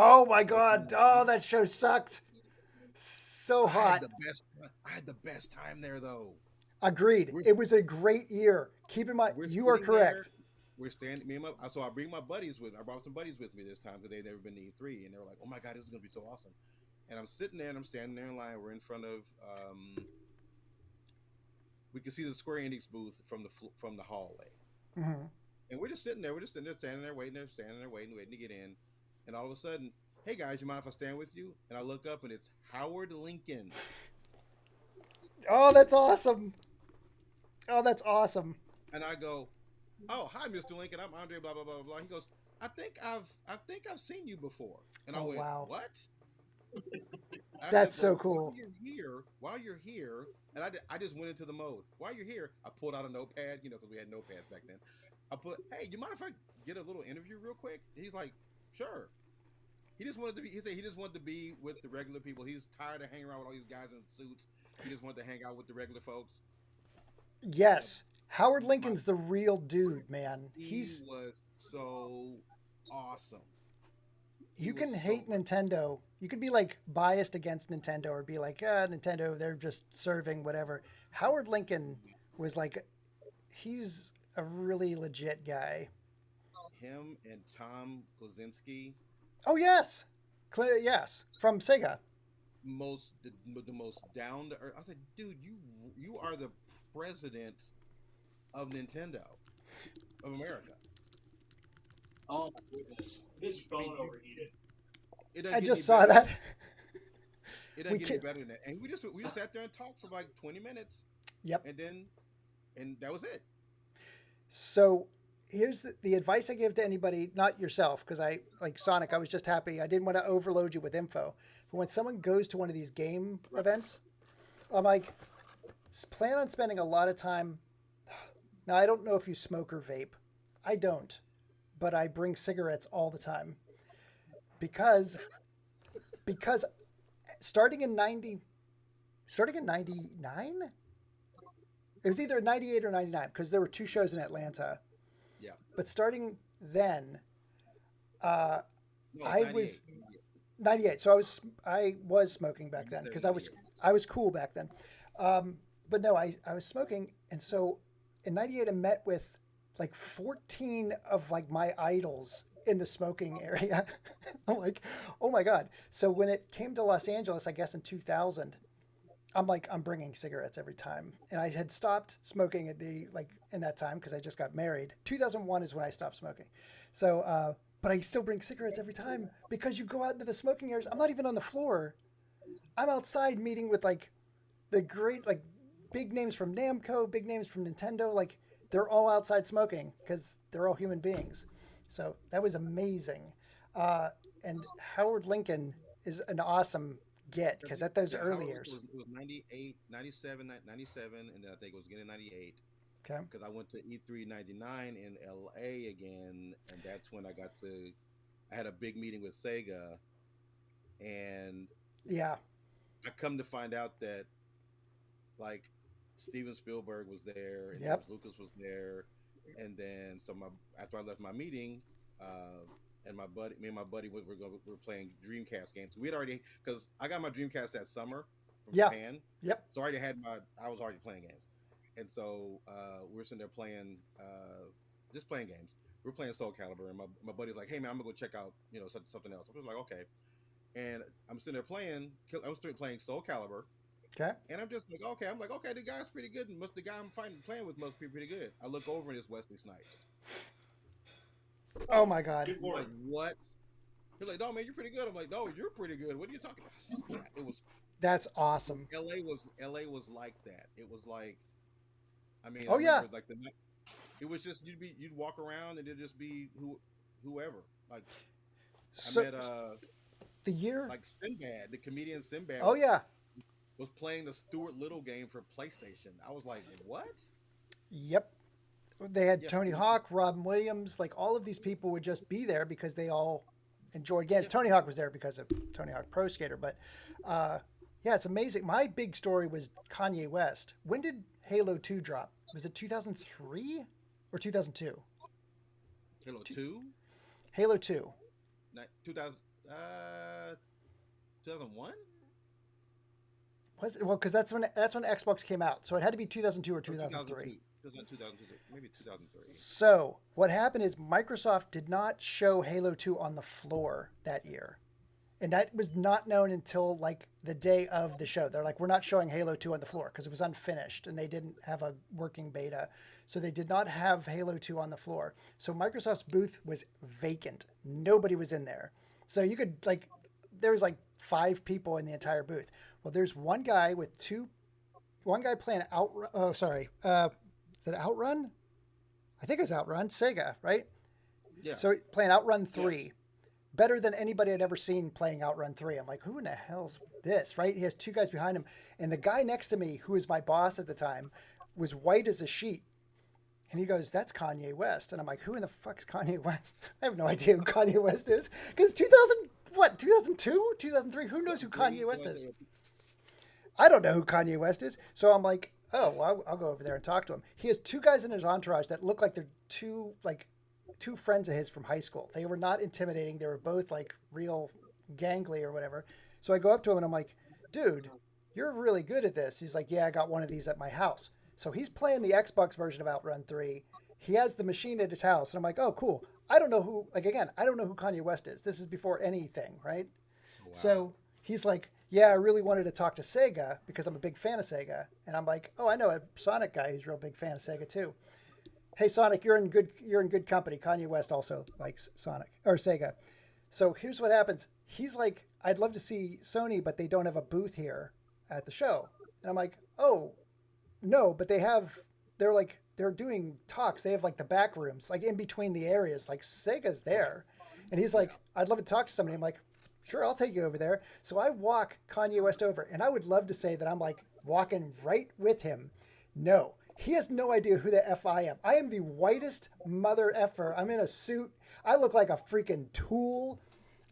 Oh my God. Oh, that show sucked. So I had hot. the best. I had the best time there, though. Agreed. We're It was a great year. Keep in mind, we're you are sitting there. correct. We're standing. Me and my. So I bring my buddies with. I brought some buddies with me this time because they've never been to E3, and they were like, "Oh my god, this is gonna be so awesome." And I'm sitting there, and I'm standing there in line. We're in front of. We can see the Square Enix booth from the hallway, Hmm. and we're just sitting there. We're just sitting there, standing there, waiting there, standing there, waiting to get in. And all of a sudden, hey guys, you mind if I stand with you? And I look up, and it's Howard Lincoln. Oh, that's awesome. Oh, that's awesome. And I go, "Oh, hi, Mr. Lincoln. I'm Andre. Blah blah blah blah." He goes, I think I've seen you before." And I Oh, went, wow. "What?" I That's said, so "Well, cool. while you're here," and I just went into the mode. While you're here, I pulled out a notepad, because we had notepads back then. I put, "Hey, you mind if I get a little interview real quick?" And he's like, "Sure." He just wanted to be. He said he just wanted to be with the regular people. He's tired of hanging around with all these guys in suits. He just wanted to hang out with the regular folks. And Yes. Howard my Lincoln's the real dude, man. He was so awesome. He You was can so hate great. Nintendo. You could be like biased against Nintendo or be like, Nintendo, they're just serving whatever. Howard Lincoln was like, he's a really legit guy. Him and Tom Klaczynski, Oh, yes. Yes. From Sega. the most down to earth. I said, dude, you are the president of Nintendo of America. Oh my goodness. His I phone mean, overheated. it doesn't I get any just saw better than that. that. It doesn't We get any can better than that. And we just sat there and talked for like 20 minutes, Yep. and then and that was it. So here's the advice I give to anybody, not yourself, because I like Sonic. I was just happy. I didn't want to overload you with info. But when someone goes to one of these game Right. events, I'm like, plan on spending a lot of time. Now, I don't know if you smoke or vape. I don't, but I bring cigarettes all the time because because starting in 90, starting in 99, it was either 98 or 99 because there were two shows in Atlanta. Yeah. But starting then, uh, No, it's I 98. was 98. So I was smoking back You then said because 98. I was cool back then. But no, I was smoking, and so in 98 I met with like 14 of like my idols in the smoking area. I'm like, oh my god. So when it came to Los Angeles, I guess in 2000, I'm like, I'm bringing cigarettes every time, and I had stopped smoking at the like in that time because I just got married. 2001 is when I stopped smoking. So, but I still bring cigarettes every time because you go out into the smoking areas. I'm not even on the floor. I'm outside meeting with like the great like big names from Namco, big names from Nintendo. Like they're all outside smoking because they're all human beings. So that was amazing. Uh, and Howard Lincoln is an awesome get because at those Yeah, early Howard Lincoln years. was 98, 97, 97, and then I think it was again in 98 Okay. because I went to E3 99 in LA again, and that's when I had a big meeting with Sega, and Yeah. I come to find out that like Steven Spielberg was there and George Yep. Lucas was there, and then after I left my meeting, and me and my buddy were playing Dreamcast games. We had already because I got my Dreamcast that summer from Yeah. Japan, Yep. so I was already playing games, and so we were sitting there playing just playing games. We were playing Soul Calibur, and my buddy's like, "Hey man, I'm gonna go check out something else." I was like, "Okay," and I'm still playing Soul Calibur, Okay. and I'm just like, okay, the guy's pretty good, and the guy I'm fighting playing with must be pretty good. I look over and it's Wesley Snipes. Oh Oh, my God. good I'm like, lord. what? He's like, no man, you're pretty good. I'm like, no, you're pretty good. What are you talking about? Yeah, it was That's awesome. LA was like that. It was like, I mean, I Oh yeah. remember like it was just you'd walk around and it'd just be whoever. Like I So met the year. like Sinbad, the comedian Sinbad Oh yeah. was playing the Stuart Little game for PlayStation. I was like, what? Yep. They had Yeah, Tony Hawk, Robin Williams, like all of these people would just be there because they all enjoyed games. yeah. Tony Hawk was there because of Tony Hawk Pro Skater, but uh, yeah, it's amazing. My big story was Kanye West. When did Halo 2 drop? Was it 2003 or 2002? Halo 2, Halo 2. 2000. Uh, 2001. Was it? Well, because that's when Xbox came out, so it had to be 2002 or Or 2003. 2002. 2002, maybe 2003. So what happened is Microsoft did not show Halo 2 on the floor that year. And that was not known until like the day of the show. They're like, we're not showing Halo 2 on the floor because it was unfinished and they didn't have a working beta. So they did not have Halo 2 on the floor. So Microsoft's booth was vacant. Nobody was in there. So you could like, there was like 5 people in the entire booth. Well, there's one guy playing Outrun. Oh, sorry. Is it Outrun? I think it was Outrun, Sega, right? Yeah. So playing Outrun 3. Yes. Better than anybody I'd ever seen playing Outrun 3. I'm like, who in the hell's this, right? He has 2 guys behind him. And the guy next to me, who was my boss at the time, was white as a sheet. And he goes, that's Kanye West. And I'm like, who in the fuck's Kanye West? I have no idea who Kanye West is. Because 2002, 2003, who knows who Kanye West is? I don't know who Kanye West is. So I'm like, oh, well, I'll go over there and talk to him. He has 2 guys in his entourage that look like they're two friends of his from high school. They were not intimidating. They were both like real gangly or whatever. So I go up to him and I'm like, dude, you're really good at this. He's like, yeah, I got one of these at my house. So he's playing the Xbox version of Outrun 3. He has the machine at his house. And I'm like, oh, cool. I don't know who Kanye West is. This is before anything, right? Wow. So he's like, yeah, I really wanted to talk to Sega because I'm a big fan of Sega. And I'm like, oh, I know a Sonic guy who's a real big fan of Sega too. Hey, Sonic, you're in good company. Kanye West also likes Sonic or Sega. So here's what happens. He's like, I'd love to see Sony, but they don't have a booth here at the show. And I'm like, oh, no, but they're doing talks. They have like the back rooms, like in between the areas, like Sega's there. And he's like, I'd love to talk to somebody. I'm like, sure, I'll take you over there. So I walk Kanye West over, and I would love to say that I'm like walking right with him. No, he has no idea who the F I am. I am the whitest mother effer. I'm in a suit. I look like a freaking tool.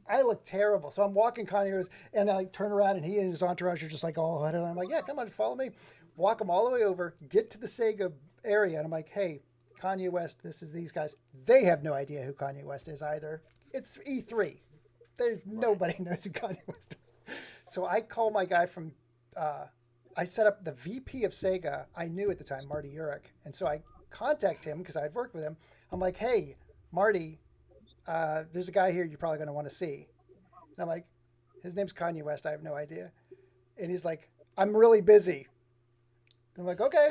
I look terrible. So I'm walking Kanye West, and I turn around, and he and his entourage are just like all huddled. I'm like, yeah, come on, follow me. Walk them all the way over, get to the Sega area, and I'm like, hey, Kanye West, this is these guys. They have no idea who Kanye West is either. It's E3. There's nobody knows who Kanye West is. So I call my guy from, I set up the VP of Sega. I knew at the time, Marty Urich. And so I contact him because I'd worked with him. I'm like, hey, Marty, there's a guy here you're probably going to want to see. And I'm like, his name's Kanye West. I have no idea. And he's like, I'm really busy. And I'm like, okay.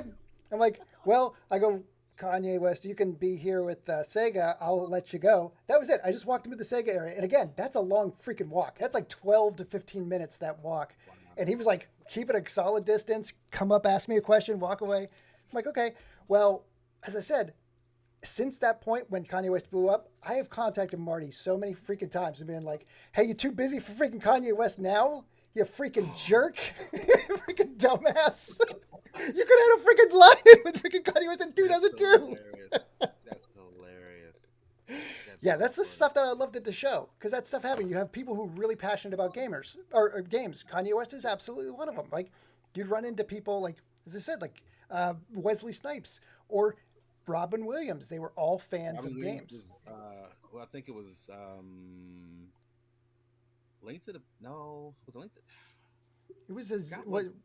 I'm like, well, I go, Kanye West, you can be here with Sega. I'll let you go. That was it. I just walked him to the Sega area. And again, that's a long freaking walk. That's like 12 to 15 minutes, that walk. Wow. And he was like, keep it a solid distance, come up, ask me a question, walk away. I'm like, okay. Well, as I said, since that point when Kanye West blew up, I have contacted Marty so many freaking times and been like, hey, you too busy for freaking Kanye West now? You freaking jerk. Freaking dumbass. You could have had a freaking line with freaking Kanye West in 2002. That's hilarious. That's the stuff that I loved at the show because that stuff happened. You have people who are really passionate about gamers or games. Kanye West is absolutely one of them. Like you'd run into people like, as I said, like Wesley Snipes or Robin Williams. They were all fans of games. Well, I think it was Link to the was it Link to? It was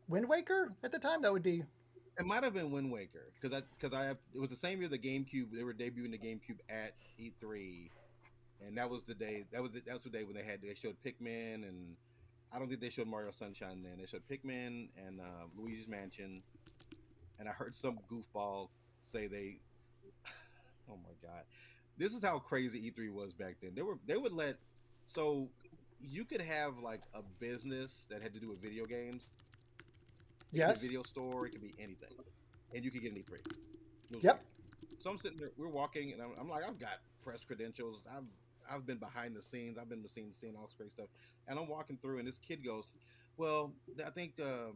Wind Waker at the time. That would be. It might have been Wind Waker because it was the same year the GameCube. They were debuting the GameCube at E3, and that was the day. That was the day when they showed Pikmin, and I don't think they showed Mario Sunshine then. They showed Pikmin and Luigi's Mansion, and I heard some goofball say they. Oh my god, this is how crazy E3 was back then. They would let so. You could have like a business that had to do with video games. It could be a video store. It could be anything, and you could get an E3. Yep. Weird. So I'm sitting there. We're walking, and I'm like, I've got press credentials. I've been behind the scenes. I've been seeing all this great stuff. And I'm walking through, and this kid goes, "Well, I think the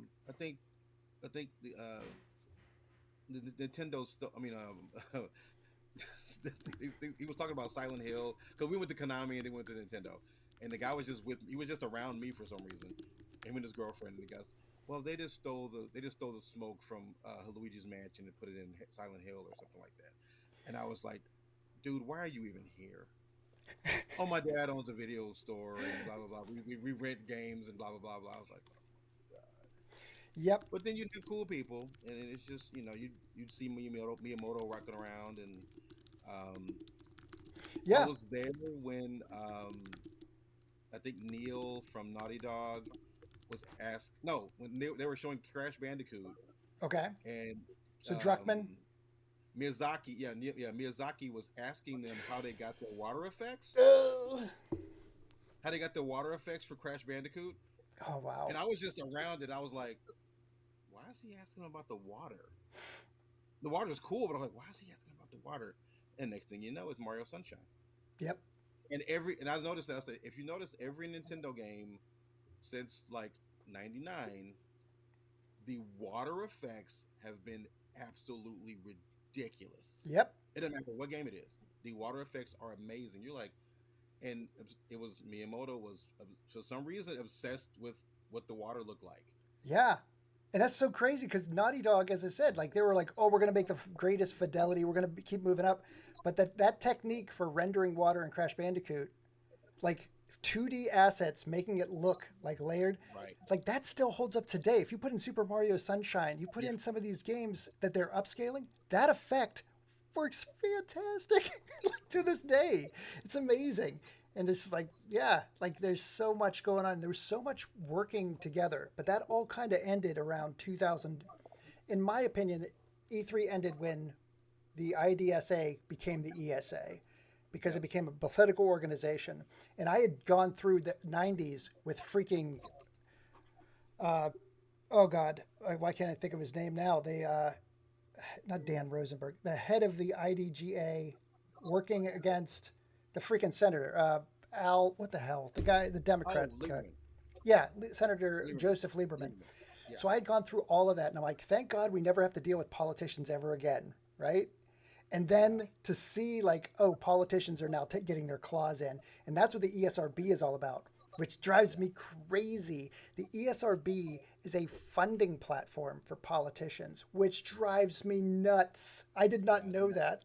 Nintendo stuff. I mean, he was talking about Silent Hill because we went to Konami and they went to Nintendo." And the guy was he was just around me for some reason. Him and his girlfriend. And he goes, well, they just stole the smoke from Luigi's Mansion and put it in Silent Hill or something like that. And I was like, dude, why are you even here? Oh, my dad owns a video store and blah blah blah. We rent games and blah blah blah blah. I was like, Yep. but then you do cool people, and it's just you'd see Miyamoto rocking around, and I Yeah. was there when I think Neil from Naughty Dog was asked. No, when they were showing Crash Bandicoot, Okay. and So Druckmann. Miyazaki, Miyazaki was asking them how they got their water effects, Oh, for Crash Bandicoot, oh wow. and I was just around it. I was like, why is he asking them about the water? The water's cool, but I'm like, why is he asking about the water? And next thing you know, it's Mario Sunshine. Yep. And I noticed that I said, if you notice every Nintendo game since like '99, the water effects have been absolutely ridiculous. Yep. It doesn't matter what game it is. The water effects are amazing. You're like, and it was Miyamoto was for some reason obsessed with what the water looked like. Yeah. And that's so crazy because Naughty Dog, as I said, like they were like, oh, we're going to make the greatest fidelity. We're going to keep moving up. But that technique for rendering water in Crash Bandicoot, like 2D assets, making it look like layered, Right. like that still holds up today. If you put in Super Mario Sunshine, you put in some of these games that they're upscaling, that effect works fantastic to this day. It's amazing. And it's like, yeah, like there's so much going on. There was so much working together, but that all kind of ended around 2000. In my opinion, E3 ended when the IDSA became the ESA because it became a political organization. And I had gone through the 90s with freaking, oh God, why can't I think of his name now? Not Dan Rosenberg, the head of the IDGA working against the freaking senator, Al, what the hell? The guy, the Democrat guy. Yeah, Senator Joseph Lieberman. Yeah. So I had gone through all of that, and I'm like, thank God we never have to deal with politicians ever again, right? And then to see like, oh, politicians are now getting their claws in, and that's what the ESRB is all about, which drives me crazy. The ESRB is a funding platform for politicians, which drives me nuts. I did not know that.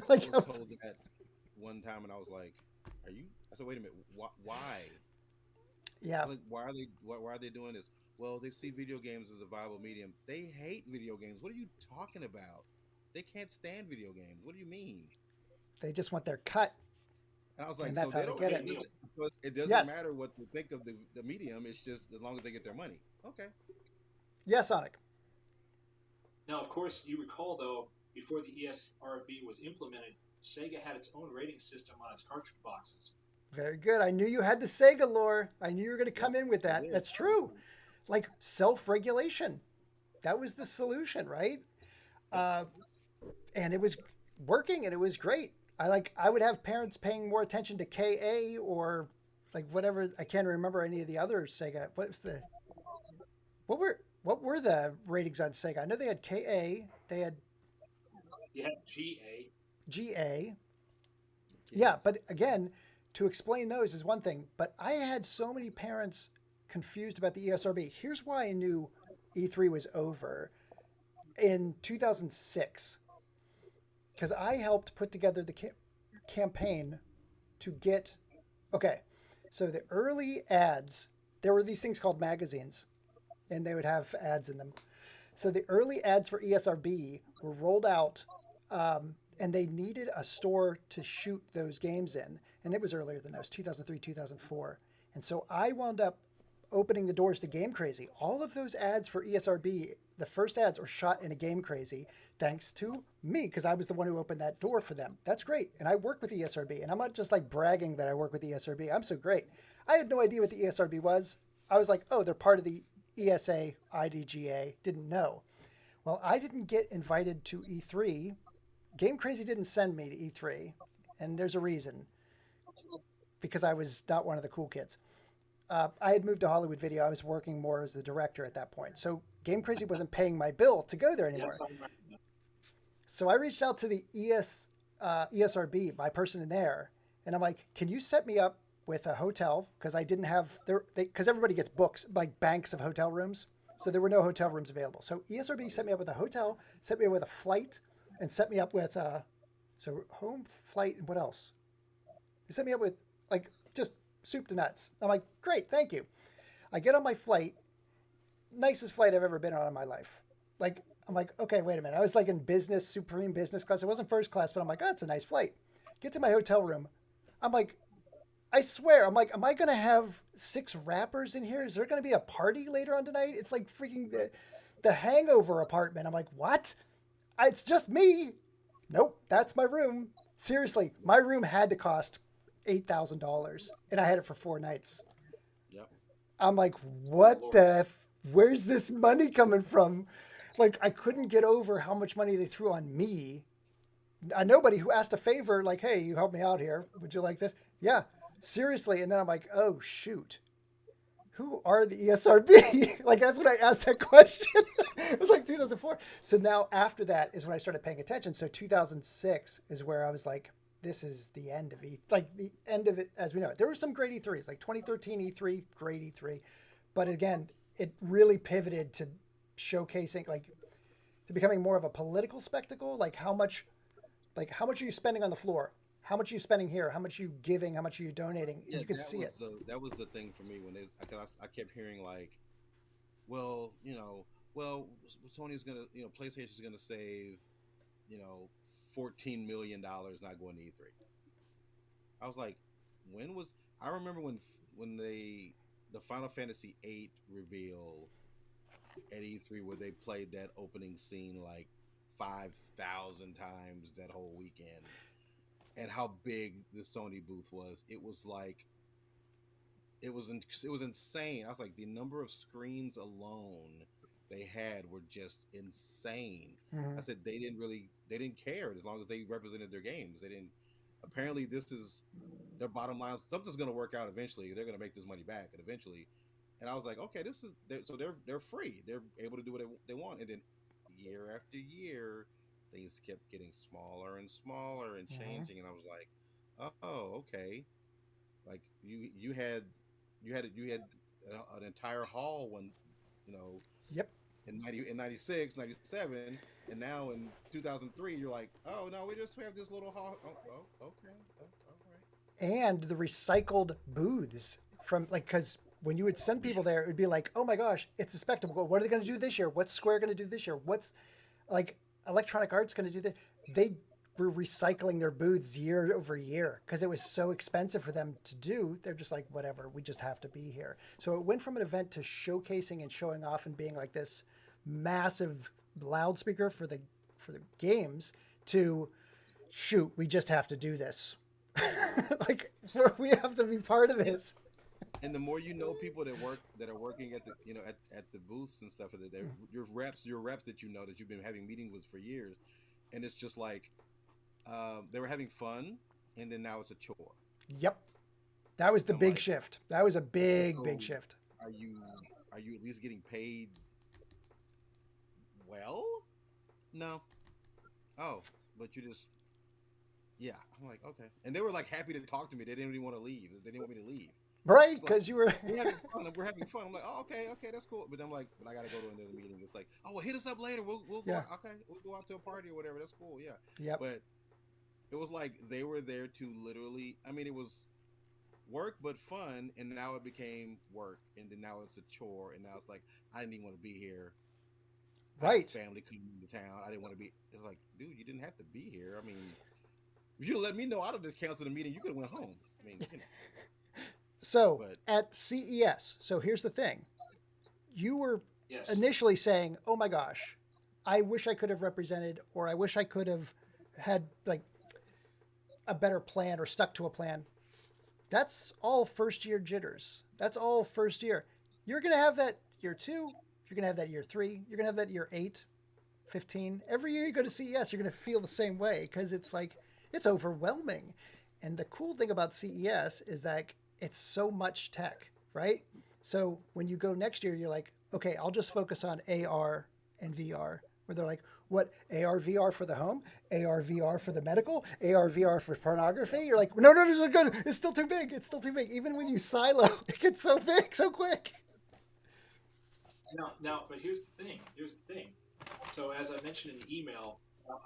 Like I was told that one time, and I was like, "Are you?" I said, "Wait a minute, why?" Yeah. Like, why are they doing this? Well, they see video games as a viable medium. They hate video games. What are you talking about? They can't stand video games. What do you mean? They just want their cut. And I was like, and that's so how they get it. It doesn't Yes. matter what they think of the medium. It's just as long as they get their money. Okay. Yes, Sonic. Now, of course, you recall, though, before the ESRB was implemented, Sega had its own rating system on its cartridge boxes. Very good. I knew you had the Sega lore. I knew you were going to come in with that. That's true. Like self-regulation. That was the solution, right? And it was working, and it was great. I would have parents paying more attention to KA or like whatever. I can't remember any of the other Sega. What were the ratings on Sega? I know they had KA. They had GA. GA. Yeah, but again, to explain those is one thing. But I had so many parents confused about the ESRB. Here's why I knew E3 was over. In 2006, because I helped put together the campaign to get, okay, so the early ads, there were these things called magazines, and they would have ads in them. So the early ads for ESRB were rolled out, and they needed a store to shoot those games in. And it was earlier than that, it was 2003, 2004. And so I wound up opening the doors to Game Crazy. All of those ads for ESRB, the first ads were shot in a Game Crazy, thanks to me, because I was the one who opened that door for them. That's great. And I work with ESRB, and I'm not just like bragging that I work with ESRB. I'm so great. I had no idea what the ESRB was. I was like, oh, they're part of the ESA, IDGA. Didn't know. Well, I didn't get invited to E3. Game Crazy didn't send me to E3, and there's a reason. Because I was not one of the cool kids. I had moved to Hollywood Video. I was working more as the director at that point. So Game Crazy wasn't paying my bill to go there anymore. So I reached out to the ESRB, my person in there, and I'm like, can you set me up with a hotel? Because I didn't have, because everybody gets books, like banks of hotel rooms. So there were no hotel rooms available. So ESRB set me up with a hotel, set me up with a flight, and set me up with, so home, flight, and what else? You set me up with like just soup to nuts. I'm like, great, thank you. I get on my flight, nicest flight I've ever been on in my life. Like, I'm like, okay, wait a minute. I was like in business, supreme business class. It wasn't first class, but I'm like, oh, it's a nice flight. Get to my hotel room. I'm like, I swear, I'm like, am I gonna have 6 rappers in here? Is there gonna be a party later on tonight? It's like freaking the Hangover apartment. I'm like, what? It's just me. Nope, that's my room. Seriously, my room had to cost $8,000, and I had it for 4 nights. Yep. I'm like, what where's this money coming from? Like, I couldn't get over how much money they threw on me. Nobody who asked a favor, like, hey, you help me out here. Would you like this? Yeah, seriously. And then I'm like, oh, shoot. Who are the ESRB? Like, that's when I asked that question. It was like 2004. So now after that is when I started paying attention. So 2006 is where I was like, this is the end of like the end of it as we know it. There were some great E3s, like 2013 E3, great E3. But again, it really pivoted to showcasing, like, to becoming more of a political spectacle. Like how much are you spending on the floor? How much are you spending here? How much are you giving? How much are you donating? Yeah, You could see it. that was the thing for me when I kept hearing like, well, Sony's gonna, PlayStation's gonna save, $14 million not going to E3. I was like, I remember when the Final Fantasy VIII reveal at E3 where they played that opening scene like 5,000 times that whole weekend, and how big the Sony booth was. It was like, it was insane. I was like, the number of screens alone they had were just insane. Mm-hmm. I said they didn't care as long as they represented their games. They didn't. Apparently, this is their bottom line. Something's going to work out eventually. They're going to make this money back, and eventually. And I was like, okay, they're free. They're able to do what they want. And then year after year, things kept getting smaller and smaller and changing. And I was like, oh, okay. Like you had an entire hall when, Yep. in 96, 97, and now in 2003, you're like, oh no, we have this little hall. Oh, okay, all right. And the recycled booths from, like, because when you would send people there, it would be like, oh my gosh, it's a spectacle. What are they going to do this year? What's Square going to do this year? What's like Electronic Arts going to do this? They were recycling their booths year over year because it was so expensive for them to do. They're just like, whatever, we just have to be here. So it went from an event to showcasing and showing off and being like this massive loudspeaker for the games to, shoot, we just have to do this. Like, we have to be part of this. And the more people that are working at the at the booths and stuff, that your reps that that you've been having meetings with for years, and it's just like they were having fun, and then now it's a chore. Yep, that was the big like, shift. That was a big shift. Are you at least getting paid well? No. Oh, but you just yeah. I'm like, okay, and they were like happy to talk to me. They didn't even want to leave. They didn't want me to leave. Right, because like, you were we're having fun. I'm like, oh, okay, that's cool. But I'm like, but I gotta go to another meeting. It's like, oh, well, hit us up later. We'll go out. Okay, we'll go out to a party or whatever. That's cool. Yeah. Yep. But it was like they were there to literally. I mean, it was work but fun, and now it became work, and then now it's a chore, and now it's like I didn't even want to be here. Right. Family coming to town. I didn't want to be. It's like, dude, you didn't have to be here. I mean, if you let me know, I'd have just canceled the meeting. You could have went home. I mean, So at CES, so here's the thing. You were initially saying, oh my gosh, I wish I could have represented, or I wish I could have had like a better plan or stuck to a plan. That's all first year jitters. That's all first year. You're going to have that year 2. You're going to have that year 3. You're going to have that year 8, 15. Every year you go to CES, you're going to feel the same way because it's like, it's overwhelming. And the cool thing about CES is that it's so much tech, right? So when you go next year, you're like, okay, I'll just focus on AR and VR. Where they're like, what, AR, VR for the home? AR, VR for the medical? AR, VR for pornography? You're like, no, this is good. It's still too big. It's still too big. Even when you silo, it gets so big, so quick. Now, but here's the thing. So as I mentioned in the email,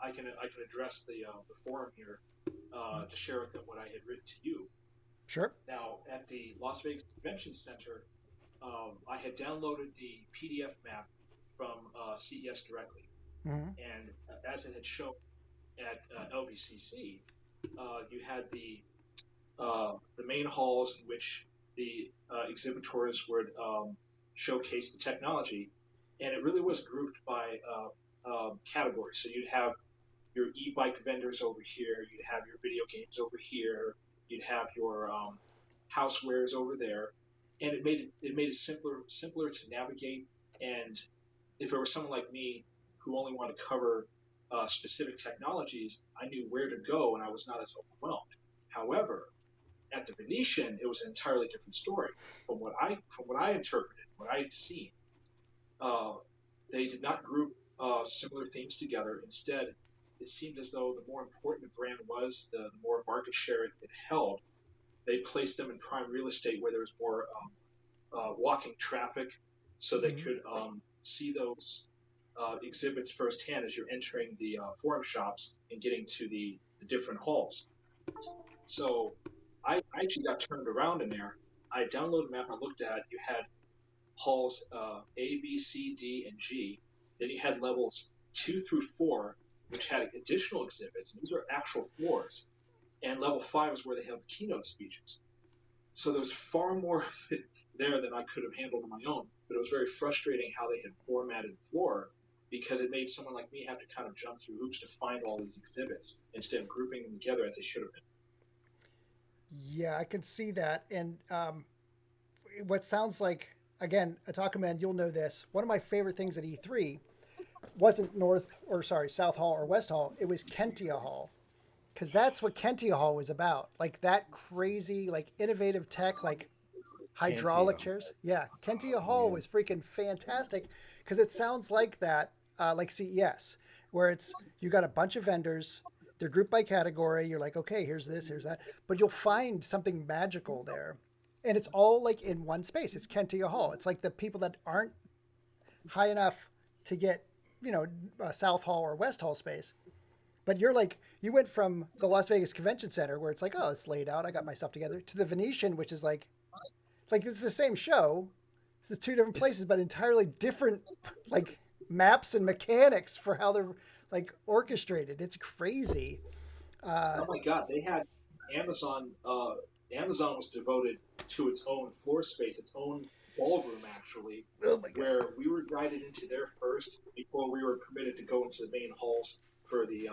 I can address the forum here to share with them what I had written to you. Sure. Now, at the Las Vegas Convention Center, I had downloaded the PDF map from CES directly, Mm-hmm. and as it had shown at LVCC, you had the main halls in which the exhibitors would showcase the technology, and it really was grouped by categories. So you'd have your e-bike vendors over here, you'd have your video games over here, you'd have your housewares over there, and it made it simpler to navigate. And if it were someone like me who only wanted to cover specific technologies, I knew where to go and I was not as overwhelmed. However, at the Venetian, it was an entirely different story. From what I interpreted, what I had seen, uh, they did not group similar themes together. Instead, it seemed as though the more important the brand was, the more market share it held. They placed them in prime real estate where there was more walking traffic, so they Mm-hmm. could see those exhibits firsthand as you're entering the forum shops and getting to the different halls. So I actually got turned around in there. I downloaded a map. I looked at. You had halls A, B, C, D, and G. Then you had levels 2 through 4, which had additional exhibits. And these are actual floors. And level 5 is where they have the keynote speeches. So there was far more of it there than I could have handled on my own. But it was very frustrating how they had formatted the floor, because it made someone like me have to kind of jump through hoops to find all these exhibits instead of grouping them together as they should have been. Yeah, I can see that. And what sounds like, again, Ataka Man, you'll know this. One of my favorite things at E3 wasn't South Hall or West Hall. It was Kentia Hall. Because that's what Kentia Hall was about. Like that crazy, like innovative tech, like hydraulic Cantia. chairs. Yeah, Kentia Hall Yeah. was freaking fantastic because it sounds like that, like CES, where it's you got a bunch of vendors, they're grouped by category. You're like, okay, here's this, here's that, but you'll find something magical there, and it's all like in one space. It's Kentia Hall. It's like the people that aren't high enough to get, South Hall or West Hall space. But you're like, you went from the Las Vegas Convention Center, where it's like, oh, it's laid out, I got my stuff together, to the Venetian, which is like it's the same show. It's two different places, but entirely different, like maps and mechanics for how they're like orchestrated. It's crazy. Oh my God, they had Amazon. Amazon was devoted to its own floor space, its own ballroom, actually, Oh my god. where we were guided into there first before we were permitted to go into the main halls for the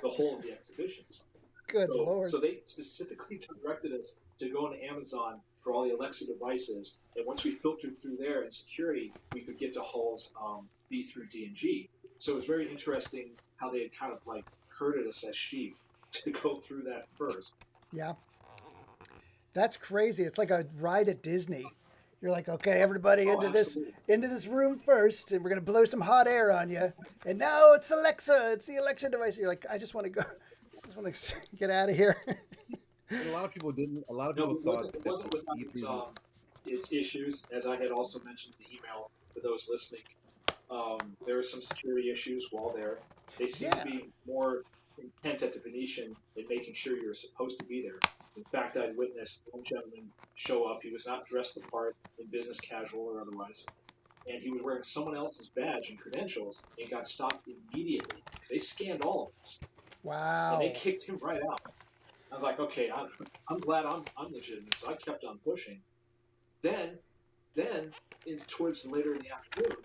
whole of the exhibitions. Good lord. So they specifically directed us to go into Amazon for all the Alexa devices, and once we filtered through there in security, we could get to halls B through D and G. So it was very interesting how they had kind of like herded us as sheep to go through that first. Yeah, that's crazy. It's like a ride at Disney. You're like, okay, everybody Oh, into this absolutely. into this room first, and we're gonna blow some hot air on you. And now it's Alexa. It's the Alexa device. You're like, I just want to go. I just want to get out of here. And a lot of people didn't. A lot of No, people it thought wasn't, it that wasn't without E3. its issues, as I had also mentioned in the email for those listening. There were some security issues while there. They seemed to Yeah. be more intent at the Venetian in making sure you're supposed to be there. In fact, I'd witnessed one gentleman show up. He was not dressed the part in business casual or otherwise, and he was wearing someone else's badge and credentials and got stopped immediately because they scanned all of us and they Wow. kicked him right out. I was like, okay, I'm glad I'm legitimate, so I kept on pushing. Then, towards later in the afternoon,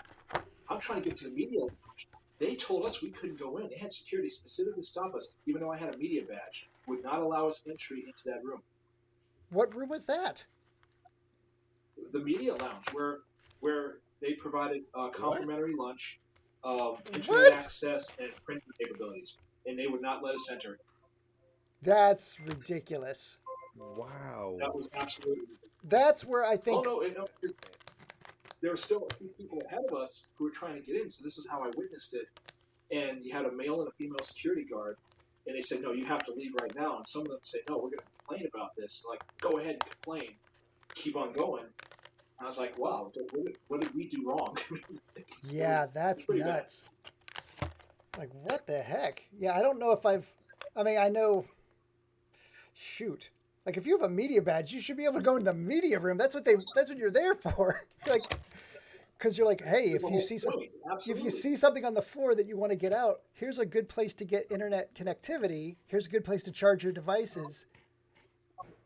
I'm trying to get to the media lounge. They told us we couldn't go in. They had security specifically stop us, even though I had a media badge, would not allow us entry into that room. What room was that? The media lounge, where they provided What? complimentary lunch, internet What? access, and printing capabilities, and they would not let us enter. That's ridiculous. Wow. That was absolutely. That's where I Oh think. no, there were still a few people ahead of us who were trying to get in. So this is how I witnessed it. And you had a male and a female security guard, and they said, "No, you have to leave right now." And some of them say, "No, we're going to complain about this." Like, go ahead and complain. Keep on going. And I was like, "Wow, what did we do wrong?" Yeah, It's that's pretty bad. nuts. Like, what the heck? Yeah, I don't know if I've. I mean, I know. Shoot. Like if you have a media badge, you should be able to go into the media room. That's what you're there for. Like, because you're like, hey, There's a whole point. if you Absolutely. see something on the floor that you want to get out, here's a good place to get internet connectivity. Here's a good place to charge your devices.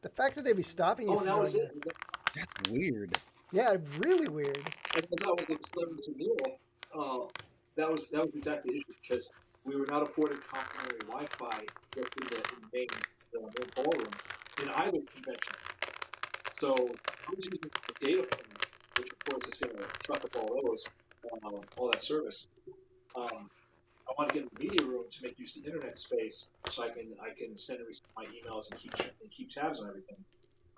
The fact that they'd be stopping you Oh, from that going was it. there, That's weird. yeah, really weird. And as I was explaining to Neil, that was exactly the issue because we were not afforded complimentary Wi-Fi just in the main ballroom in either convention center. So I was using the data plan, which of course is going to suck up all that service. I want to get in the media room to make use of the internet space, so I can send and receive my emails and keep tabs on everything.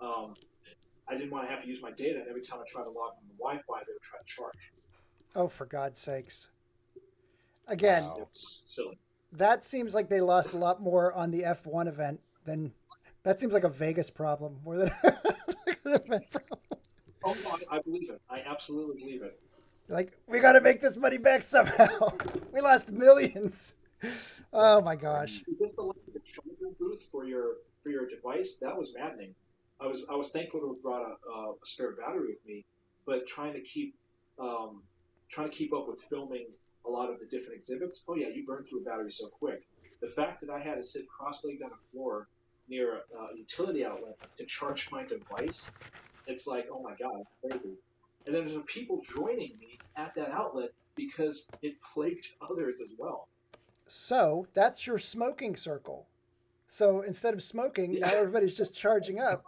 I didn't want to have to use my data, and every time I tried to log on the Wi-Fi, they would try to charge. Oh, for God's sakes! Again, Wow. It's silly. that seems like they lost a lot more on the F1 event than that seems like a Vegas problem more than an event problem. Oh no, I believe it. I absolutely believe it. Like, we got to make this money back somehow. We lost millions. Oh my gosh. Just the charging booth for your device, that was maddening. I was thankful to have brought a spare battery with me, but trying to keep up with filming a lot of the different exhibits. Oh yeah, you burn through a battery so quick. The fact that I had to sit cross-legged on the floor near a utility outlet to charge my device, it's like, oh my God, crazy. And then there's people joining me at that outlet because it plagued others as well. So that's your smoking circle. So instead of smoking, now everybody's just charging up.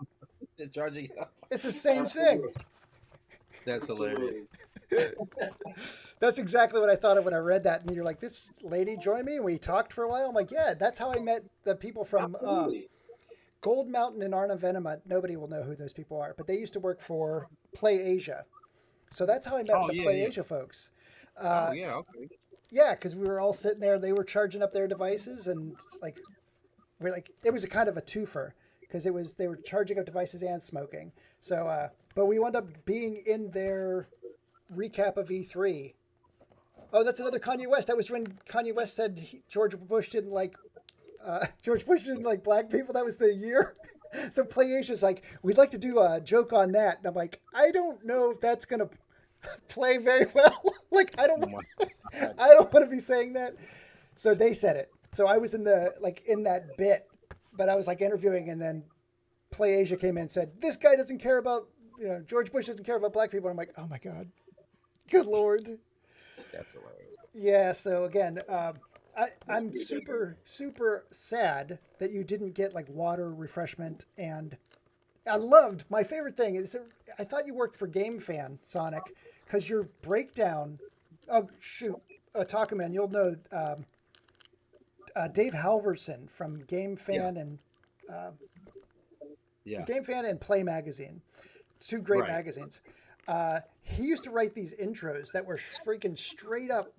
They're charging up. It's the same thing. That's hilarious. That's exactly what I thought of when I read that. And you're like, this lady joined me and we talked for a while. I'm like, yeah, that's how I met the people from Gold Mountain and Arna Venema. Nobody will know who those people are, but they used to work for Play Asia. So that's how I met the Play Asia folks. Okay. Yeah, because we were all sitting there. They were charging up their devices, and it was a kind of a twofer because they were charging up devices and smoking. So, but we wound up being in their recap of E3. Oh, that's another Kanye West. That was when Kanye West said George Bush didn't like black people. That was the year. So Play Asia's like, we'd like to do a joke on that. And I'm like, I don't know if that's going to play very well. Like, I don't want to be saying that. So they said it. So I was in that bit, but I was like interviewing, and then Play Asia came in and said, this guy doesn't care about, George Bush doesn't care about black people. And I'm like, oh my God, good Lord. That's hilarious. Yeah. So again, I'm super, super sad that you didn't get like water, refreshment, and I loved my favorite thing is I thought you worked for Game Fan, Sonic, because your breakdown. Oh shoot, Takaman, you'll know Dave Halverson from Game Fan and Game Fan and Play Magazine, two great magazines. He used to write these intros that were freaking straight up,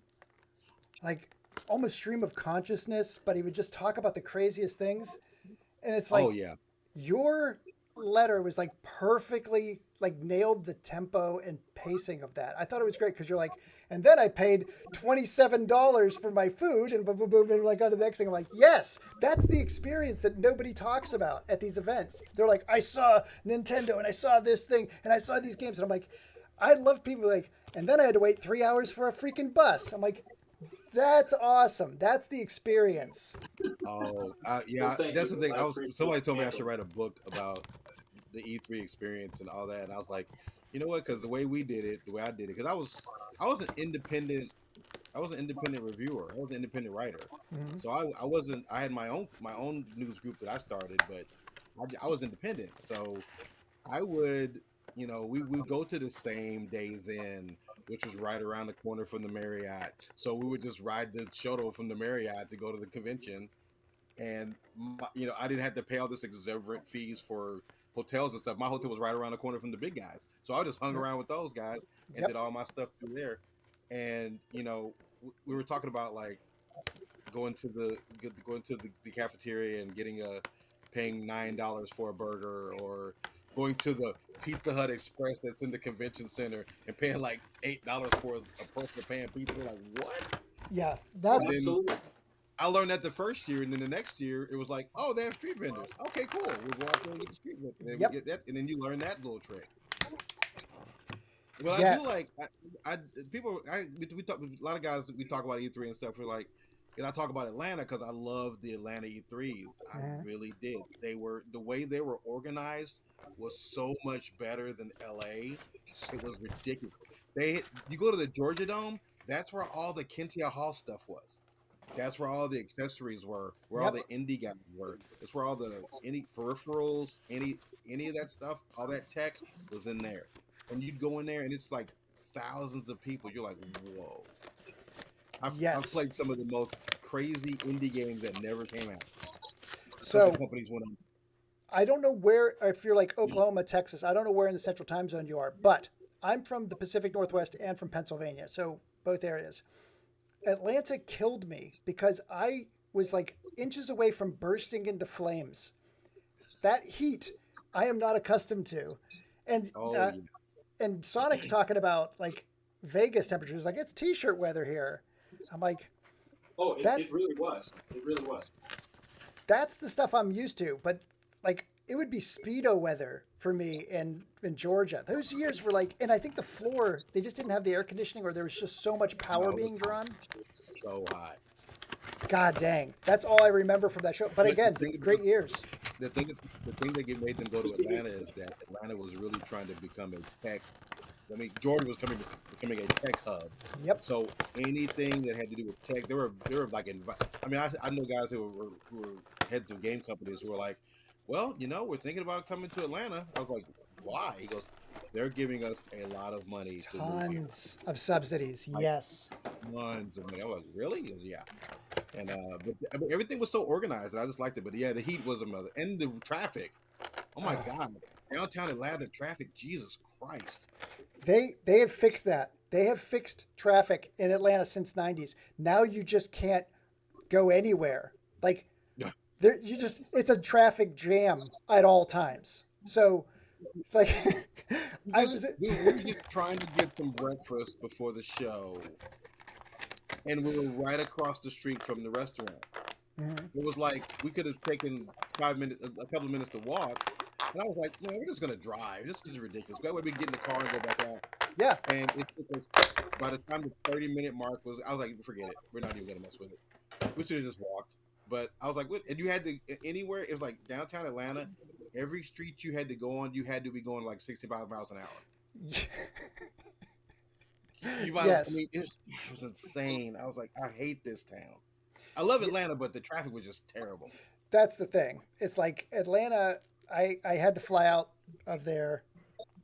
like almost stream of consciousness, but he would just talk about the craziest things, and it's like, your letter was like perfectly like nailed the tempo and pacing of that. I thought it was great because you're like, and then I paid $27 for my food and boom, boom, boom, and like on to the next thing. I'm like, yes, that's the experience that nobody talks about at these events. They're like, I saw Nintendo and I saw this thing and I saw these games, and I'm like, I love people like, and then I had to wait 3 hours for a freaking bus. I'm like, that's awesome. That's the experience. Oh, yeah. Well, that's the thing. Somebody told me I should write a book about the E3 experience and all that, and I was like, you know what? Because the way we did it, the way I did it, because I was an independent reviewer. I was an independent writer. Mm-hmm. So I wasn't. I had my own news group that I started, but I was independent. So I would, we would go to the same Days Inn, which was right around the corner from the Marriott. So we would just ride the shuttle from the Marriott to go to the convention. And, I didn't have to pay all this exorbitant fees for hotels and stuff. My hotel was right around the corner from the big guys. So I just hung around with those guys and did all my stuff through there. And, we were talking about like going to the cafeteria and paying $9 for a burger, or going to the Pizza Hut Express that's in the convention center and paying like $8 for a person paying pizza. Like, what? Yeah, that's I learned that the first year, and then the next year it was like, oh, they have street vendors. Okay, cool. We'll go out there and get the street vendors, and then Yep. we get that, and then you learn that little trick. Well, I do Yes. like we talk a lot of guys. We talk about E3 and stuff. We're like, and I talk about Atlanta because I love the Atlanta E3s. I really did. They were the way they were organized was so much better than LA. It was ridiculous. You go to the Georgia Dome. That's where all the Kentia Hall stuff was. That's where all the accessories were. Where all the indie guys were. That's where all any peripherals, any of that stuff, all that tech was in there. And you'd go in there, and it's like thousands of people. You're like, whoa. I've played some of the most crazy indie games that never came out. So the companies went on. I don't know where, if you're like Oklahoma, Texas, I don't know where in the central time zone you are, but I'm from the Pacific Northwest and from Pennsylvania, so both areas. Atlanta killed me because I was like inches away from bursting into flames. That heat, I am not accustomed to. And and Sonic's talking about like Vegas temperatures, like it's t-shirt weather here. I'm like, oh, it really was. It really was. That's the stuff I'm used to, but like it would be Speedo weather for me in Georgia. Those years were like, and I think the floor, they just didn't have the air conditioning, or there was just so much power being drawn. So hot. God dang. That's all I remember from that show. But again, great years. The thing that made them go to Atlanta is that Atlanta was really trying to become a tech. I mean, Georgia was becoming a tech hub. Yep. So anything that had to do with tech, they were like, I mean, I know guys who were heads of game companies who were like, well, we're thinking about coming to Atlanta. I was like, why? He goes, they're giving us a lot of money. Tons of subsidies. Yes. Tons of money. I was like, really? He goes, yeah. And but I mean, everything was so organized, and I just liked it. But yeah, the heat was a mother, and the traffic. Oh my God, downtown Atlanta traffic. Jesus Christ. They have fixed that. They have fixed traffic in Atlanta since '90s. Now you just can't go anywhere. Like it's a traffic jam at all times. So it's like we were just trying to get some breakfast before the show, and we were right across the street from the restaurant. Mm-hmm. It was like we could have taken a couple of minutes to walk. And I was like, no, we're just going to drive. This is ridiculous. That way we get in the car and go back out. Yeah. And it took us, by the time the 30-minute mark was, I was like, forget it. We're not even going to mess with it. We should have just walked. But I was like, what? And you had to, anywhere, it was like downtown Atlanta, every street you had to go on, you had to be going like 65 miles an hour. Yes. I mean, it was insane. I was like, I hate this town. I love Atlanta, but the traffic was just terrible. That's the thing. It's like Atlanta, I had to fly out of there,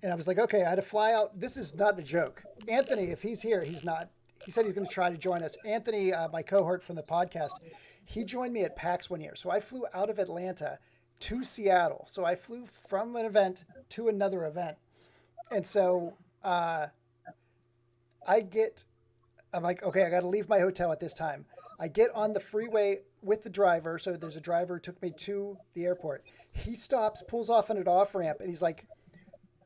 and I was like, okay, I had to fly out. This is not a joke. Anthony, if he's here, he's not. He said he's going to try to join us. Anthony, my cohort from the podcast, he joined me at PAX one year. So I flew out of Atlanta to Seattle. So I flew from an event to another event. And so I'm like, okay, I got to leave my hotel at this time. I get on the freeway with the driver. So there's a driver who took me to the airport. He stops, pulls off on an off ramp, and he's like,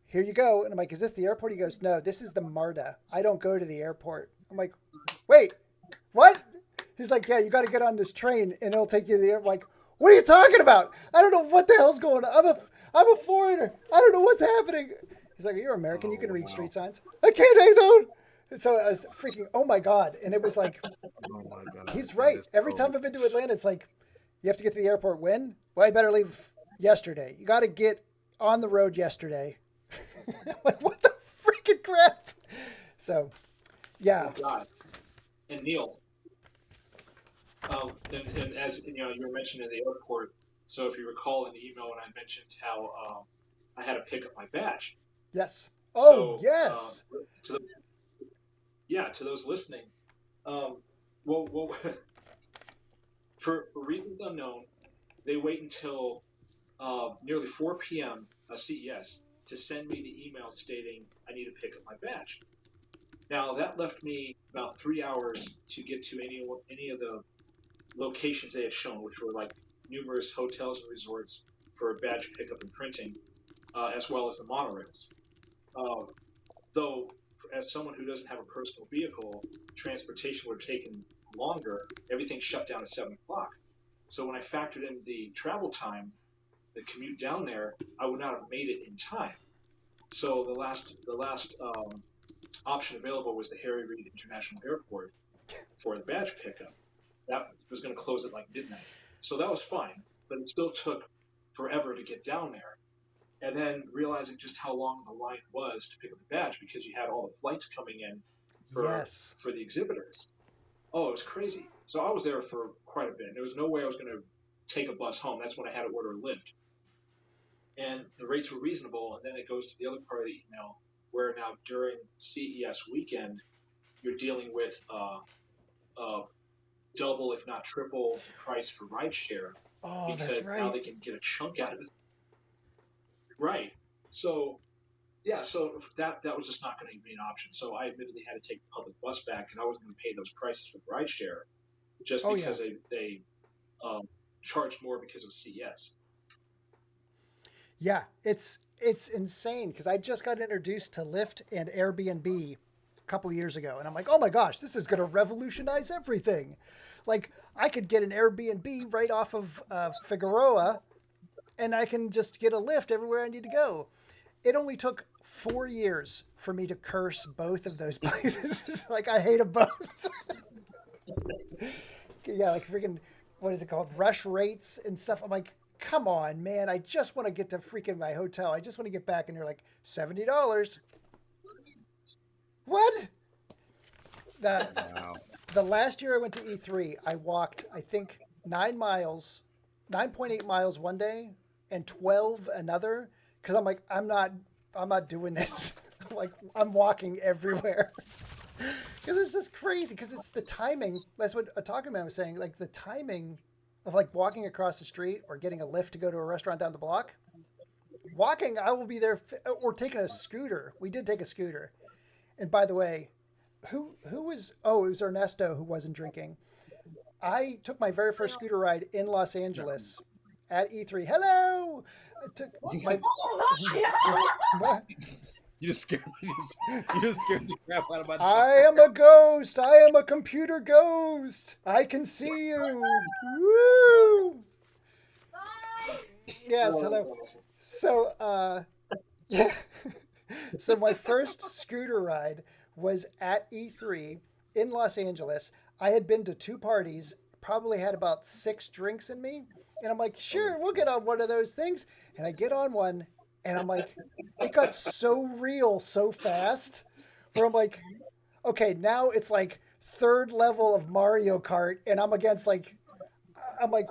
here you go. And I'm like, is this the airport? He goes, no, this is the MARTA. I don't go to the airport. I'm like, wait, what? He's like, yeah, you got to get on this train and it'll take you to the airport. I'm like, what are you talking about? I don't know what the hell's going on. I'm a foreigner. I don't know what's happening. He's like, you're American. You can read street signs. I don't. So I was freaking, oh my God. And it was like, oh my God, he's right. Every time I've been to Atlanta, it's like, you have to get to the airport when? Well, I better leave yesterday. You got to get on the road yesterday. Like, what the freaking crap? So, yeah. Oh God. And Neil, and as you were mentioning in the airport, so if you recall in the email when I mentioned how I had to pick up my badge. Yes. Oh, so, yes. To those listening, well, for reasons unknown, they wait until nearly 4 p.m. CES to send me the email stating I need to pick up my badge. Now that left me about 3 hours to get to any of the locations they had shown, which were like numerous hotels and resorts for badge pickup and printing, as well as the monorails. Though, as someone who doesn't have a personal vehicle, transportation would have taken longer. Everything shut down at 7 o'clock. So when I factored in the travel time, the commute down there, I would not have made it in time. So the last option available was the Harry Reid International Airport for the badge pickup. That was going to close at like midnight. So that was fine, but it still took forever to get down there. And then realizing just how long the line was to pick up the badge because you had all the flights coming in for the exhibitors. Oh, it was crazy. So I was there for quite a bit. There was no way I was going to take a bus home. That's when I had to order a Lyft. And the rates were reasonable. And then it goes to the other part of the email where now during CES weekend, you're dealing with double, if not triple, the price for rideshare. Oh, because that's right. now they can get a chunk out of it. Right. So, yeah, so that was just not going to be an option. So I admittedly had to take the public bus back, and I wasn't going to pay those prices for the rideshare just because they charged more because of CES. Yeah, it's insane because I just got introduced to Lyft and Airbnb a couple years ago, and I'm like, oh my gosh, this is going to revolutionize everything. Like, I could get an Airbnb right off of Figueroa, and I can just get a Lyft everywhere I need to go. It only took 4 years for me to curse both of those places. Like, I hate them both. Yeah, like freaking, what is it called? Rush rates and stuff. I'm like, come on, man. I just want to get to freaking my hotel. I just want to get back. And you're like, $70. What? The last year I went to E3, I walked, I think, 9.8 miles one day and 12 another. Because I'm like, I'm not doing this. I'm walking everywhere. Because it's just crazy. Because it's the timing. That's what Otaku was saying. Like the timing of like walking across the street or getting a Lyft to go to a restaurant down the block. Walking, I will be there, or taking a scooter. We did take a scooter. And by the way, who was? Oh, it was Ernesto who wasn't drinking. I took my very first scooter ride in Los Angeles at E3. Hello. I took my. You just scared me. You just scared the crap out of my. I am a ghost. I am a computer ghost. I can see you. Woo! Yes, hello. So, yeah. So my first scooter ride was at E3 in Los Angeles. I had been to 2 parties, probably had about 6 drinks in me. And I'm like, sure, we'll get on one of those things. And I get on one, and I'm like, it got so real so fast. Where I'm like, okay, now it's like 3rd level of Mario Kart, and I'm against like, I'm like,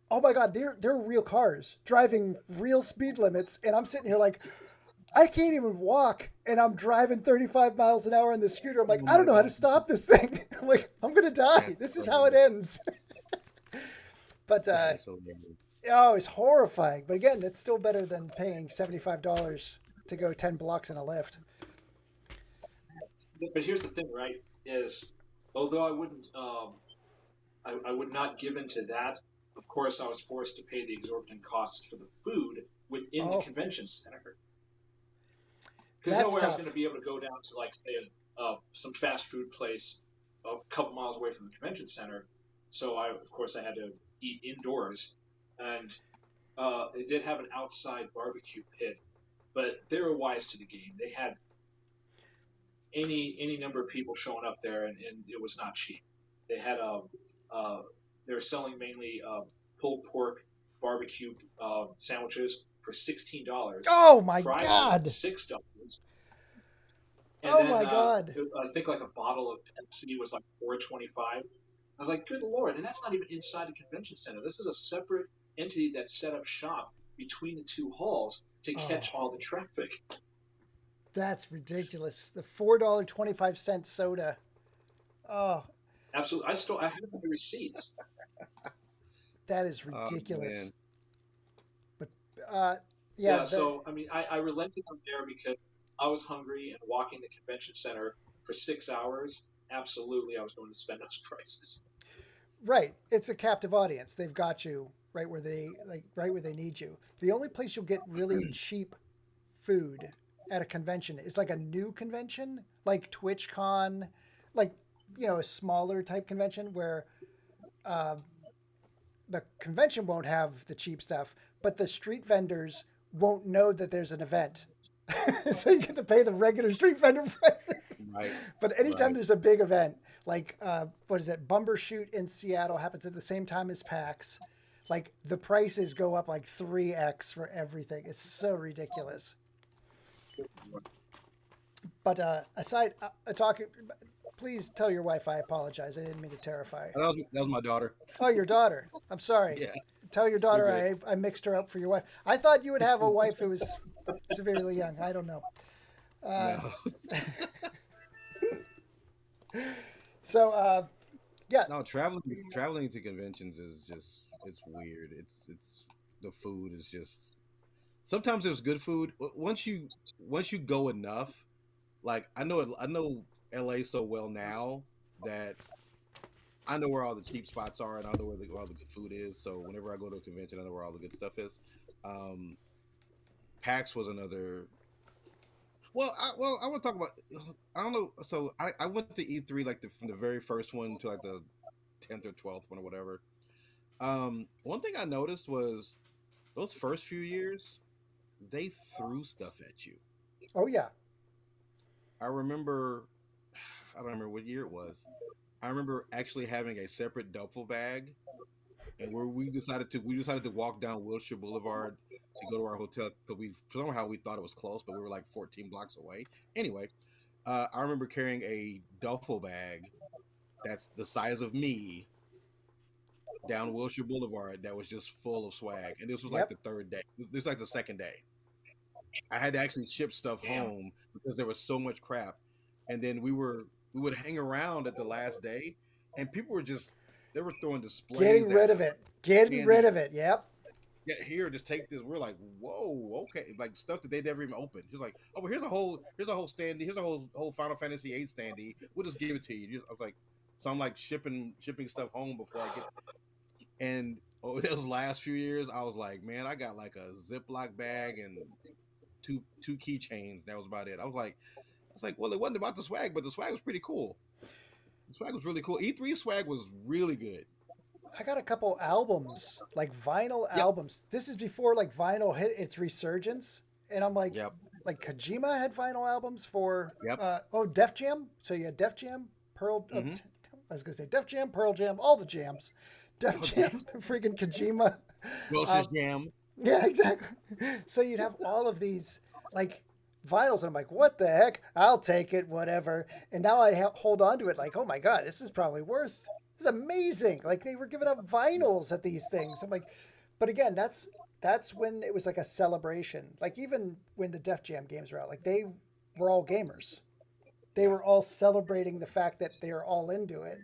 oh my God, they're real cars driving real speed limits. And I'm sitting here like, I can't even walk, and I'm driving 35 miles an hour on the scooter. I'm like, I don't know how to stop this thing. I'm like, I'm going to die. This is how it ends. But, oh, it's horrifying. But again, it's still better than paying $75 to go 10 blocks in a Lyft. But here's the thing, right, is although I wouldn't, I would not give in to that. Of course, I was forced to pay the exorbitant costs for the food within the convention center. Because no way I was going to be able to go down to, like, say, some fast food place a couple miles away from the convention center. So, of course, I had to eat indoors. And they did have an outside barbecue pit, but they were wise to the game. They had any number of people showing up there, and it was not cheap. They had they were selling mainly pulled pork barbecue sandwiches for $16. Oh my Fries God! $6. And oh my God! I think like a bottle of Pepsi was like $4.25. I was like, good Lord! And that's not even inside the convention center. This is a separate entity that set up shop between the 2 halls to catch all the traffic. That's ridiculous. The $4.25 soda. Oh. Absolutely. I have the receipts. That is ridiculous. Oh, but so I mean, I relented from there because I was hungry, and walking the convention center for 6 hours, absolutely I was going to spend those prices. Right. It's a captive audience. They've got you right where they need you. The only place you'll get really cheap food at a convention is like a new convention, like TwitchCon, like, a smaller type convention where uh, the convention won't have the cheap stuff, but the street vendors won't know that there's an event. So you get to pay the regular street vendor prices. Right. But anytime Right. there's a big event, like what is it, Bumbershoot in Seattle happens at the same time as PAX, like the prices go up like 3x for everything. It's so ridiculous. But aside, talking, please tell your wife I apologize. I didn't mean to terrify. That was my daughter. Oh, your daughter. I'm sorry. Yeah. Tell your daughter You're I mixed her up for your wife. I thought you would have a wife who was severely young. I don't know. No. So, yeah. No, traveling to conventions is just it's weird. It's the food is just sometimes there's good food. Once you go enough, like I know LA so well now that I know where all the cheap spots are and I know where all the good food is. So whenever I go to a convention, I know where all the good stuff is. PAX was another. Well, I want to talk about. I don't know. So I went to E3 like from the very first one to like the 10th or 12th one or whatever. One thing I noticed was those first few years, they threw stuff at you. Oh, yeah. I remember, I don't remember what year it was. I remember actually having a separate duffel bag, and where we decided to walk down Wilshire Boulevard to go to our hotel because somehow we thought it was close, but we were like 14 blocks away. Anyway, I remember carrying a duffel bag that's the size of me down Wilshire Boulevard that was just full of swag, and this was like the third day. This was like the second day. I had to actually ship stuff home because there was so much crap, and then we would hang around at the last day, and people were just they were throwing displays. Getting rid of it. Getting rid of it. Yep. Get here, just take this. We're like, whoa, okay, like stuff that they never even opened. He's like, oh, well, here's a whole standee, here's a whole Final Fantasy VIII standee. We'll just give it to you. I was like, so I'm like shipping stuff home before I get. And those last few years, I was like, man, I got like a Ziploc bag and two keychains. That was about it. I was like, well, it wasn't about the swag, but the swag was pretty cool. The swag was really cool. E3 swag was really good. I got a couple albums, like vinyl albums. This is before like vinyl hit its resurgence, and I'm like, like Kojima had vinyl albums for Def Jam. So you had Def Jam, Pearl. I was gonna say Def Jam, Pearl Jam, all the jams. Def Jam, freaking Kojima. Welsh's Jam. Yeah, exactly. So you'd have all of these like vinyls, and I'm like, what the heck? I'll take it, whatever. And now I hold on to it like, oh my god, this is probably worth. This is amazing. Like they were giving up vinyls at these things. I'm like, but again, that's when it was like a celebration. Like even when the Def Jam games were out, like they were all gamers. They were all celebrating the fact that they are all into it,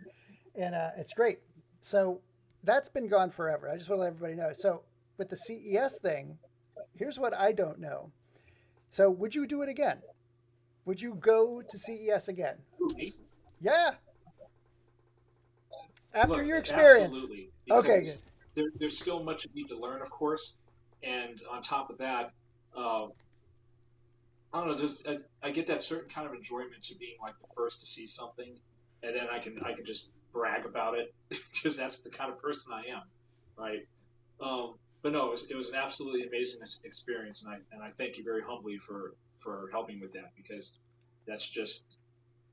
and it's great. So that's been gone forever. I just want to let everybody know. So with the CES thing, here's what I don't know. So would you do it again? Would you go to CES again? Yeah. After your experience. Absolutely. Okay, good. There's still much you need to learn, of course. And on top of that, I don't know, I get that certain kind of enjoyment to being like the first to see something, and then I can just brag about it because that's the kind of person I am, right? But no, it was an absolutely amazing experience, and I thank you very humbly for helping with that, because that's just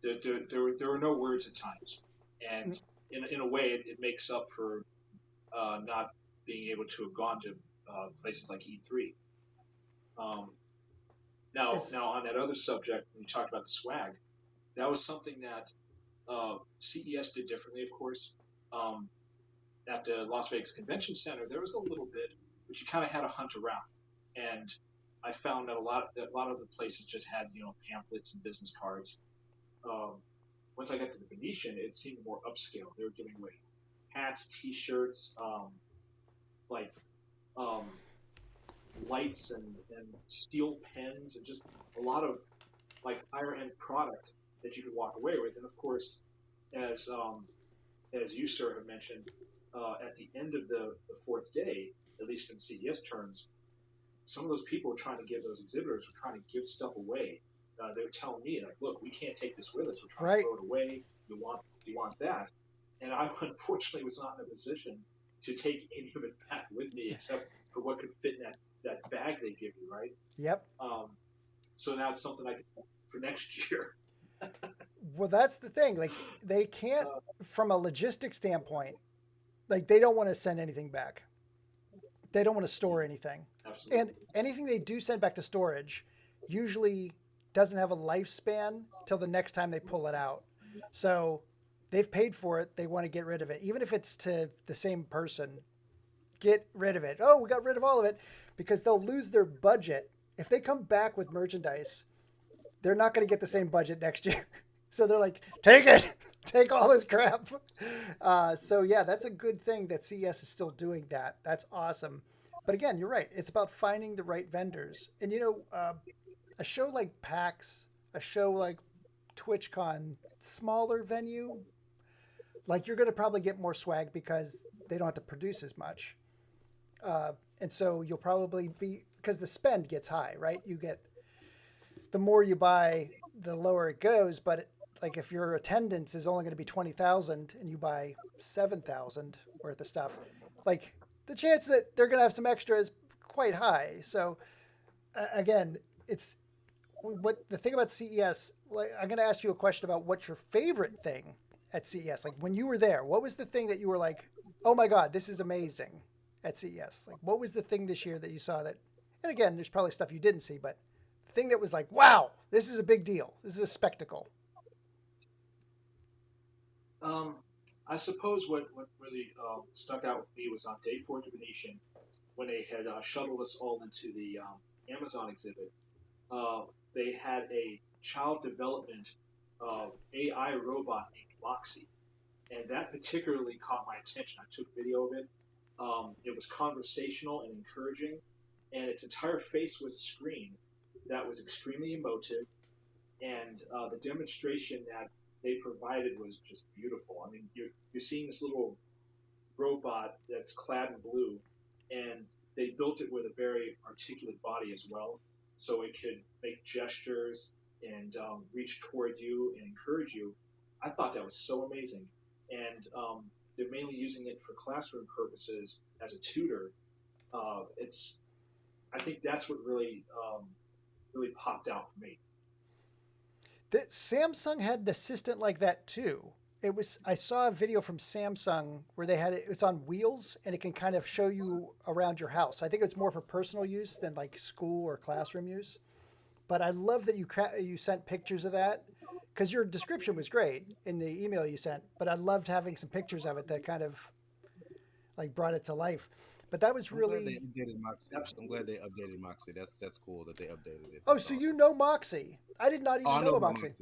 there were no words at times, and in a way it makes up for not being able to have gone to places like E3. Now on that other subject, when you talked about the swag, that was something that CES did differently, of course. At the Las Vegas Convention Center, there was a little bit, but you kind of had to hunt around. And I found that a lot of the places just had pamphlets and business cards. Once I got to the Venetian, it seemed more upscale. They were giving away hats, T-shirts, lights and steel pens, and just a lot of like higher end product that you could walk away with. And of course, as you, sir, have mentioned, at the end of the fourth day, at least in CES terms, some of those people were trying to give those exhibitors were trying to give stuff away. They were telling me like, look, we can't take this with us. We're trying to throw it away. You want that? And I unfortunately was not in a position to take any of it back with me except for what could fit in that bag they give you, right? Yep. So now it's something I can for next year. Well, that's the thing. Like they can't, from a logistics standpoint, like they don't want to send anything back. They don't want to store anything. Absolutely. And anything they do send back to storage usually doesn't have a lifespan till the next time they pull it out. So they've paid for it. They want to get rid of it. Even if it's to the same person, get rid of it. Oh, we got rid of all of it, because they'll lose their budget. If they come back with merchandise, they're not going to get the same budget next year. So they're like, take it, take all this crap. So yeah, that's a good thing that CES is still doing that. That's awesome. But again, you're right. It's about finding the right vendors. And you know, a show like PAX, a show like TwitchCon, smaller venue, like you're going to probably get more swag because they don't have to produce as much. And so you'll probably be, because the spend gets high, right? You get, the more you buy, the lower it goes. But like if your attendance is only going to be 20,000 and you buy 7,000 worth of stuff, like the chance that they're going to have some extra is quite high. So again, it's what the thing about CES, like I'm going to ask you a question about what's your favorite thing at CES. Like when you were there, what was the thing that you were like, oh my God, this is amazing at CES? Like what was the thing this year that you saw that, and again, there's probably stuff you didn't see, but the thing that was like, wow, this is a big deal. This is a spectacle. I suppose what really stuck out with me was on day 4 at the Venetian, when they had shuttled us all into the Amazon exhibit. They had a child development AI robot named Moxie, and that particularly caught my attention. I took video of it. It was conversational and encouraging, and its entire face was a screen that was extremely emotive, and the demonstration that they provided was just beautiful. I mean, you're seeing this little robot that's clad in blue, and they built it with a very articulate body as well, so it could make gestures and reach toward you and encourage you. I thought that was so amazing, and they're mainly using it for classroom purposes as a tutor. I think that's what really popped out for me. That Samsung had an assistant like that too. I saw a video from Samsung where they had it. It's on wheels and it can kind of show you around your house. I think it's more for personal use than like school or classroom use. But I love that you sent pictures of that, because your description was great in the email you sent. But I loved having some pictures of it that kind of like brought it to life. But that was really. I'm glad they updated Moxie. I'm glad they updated Moxie. That's cool that they updated it. Oh, so you know Moxie? I did not even know about Moxie.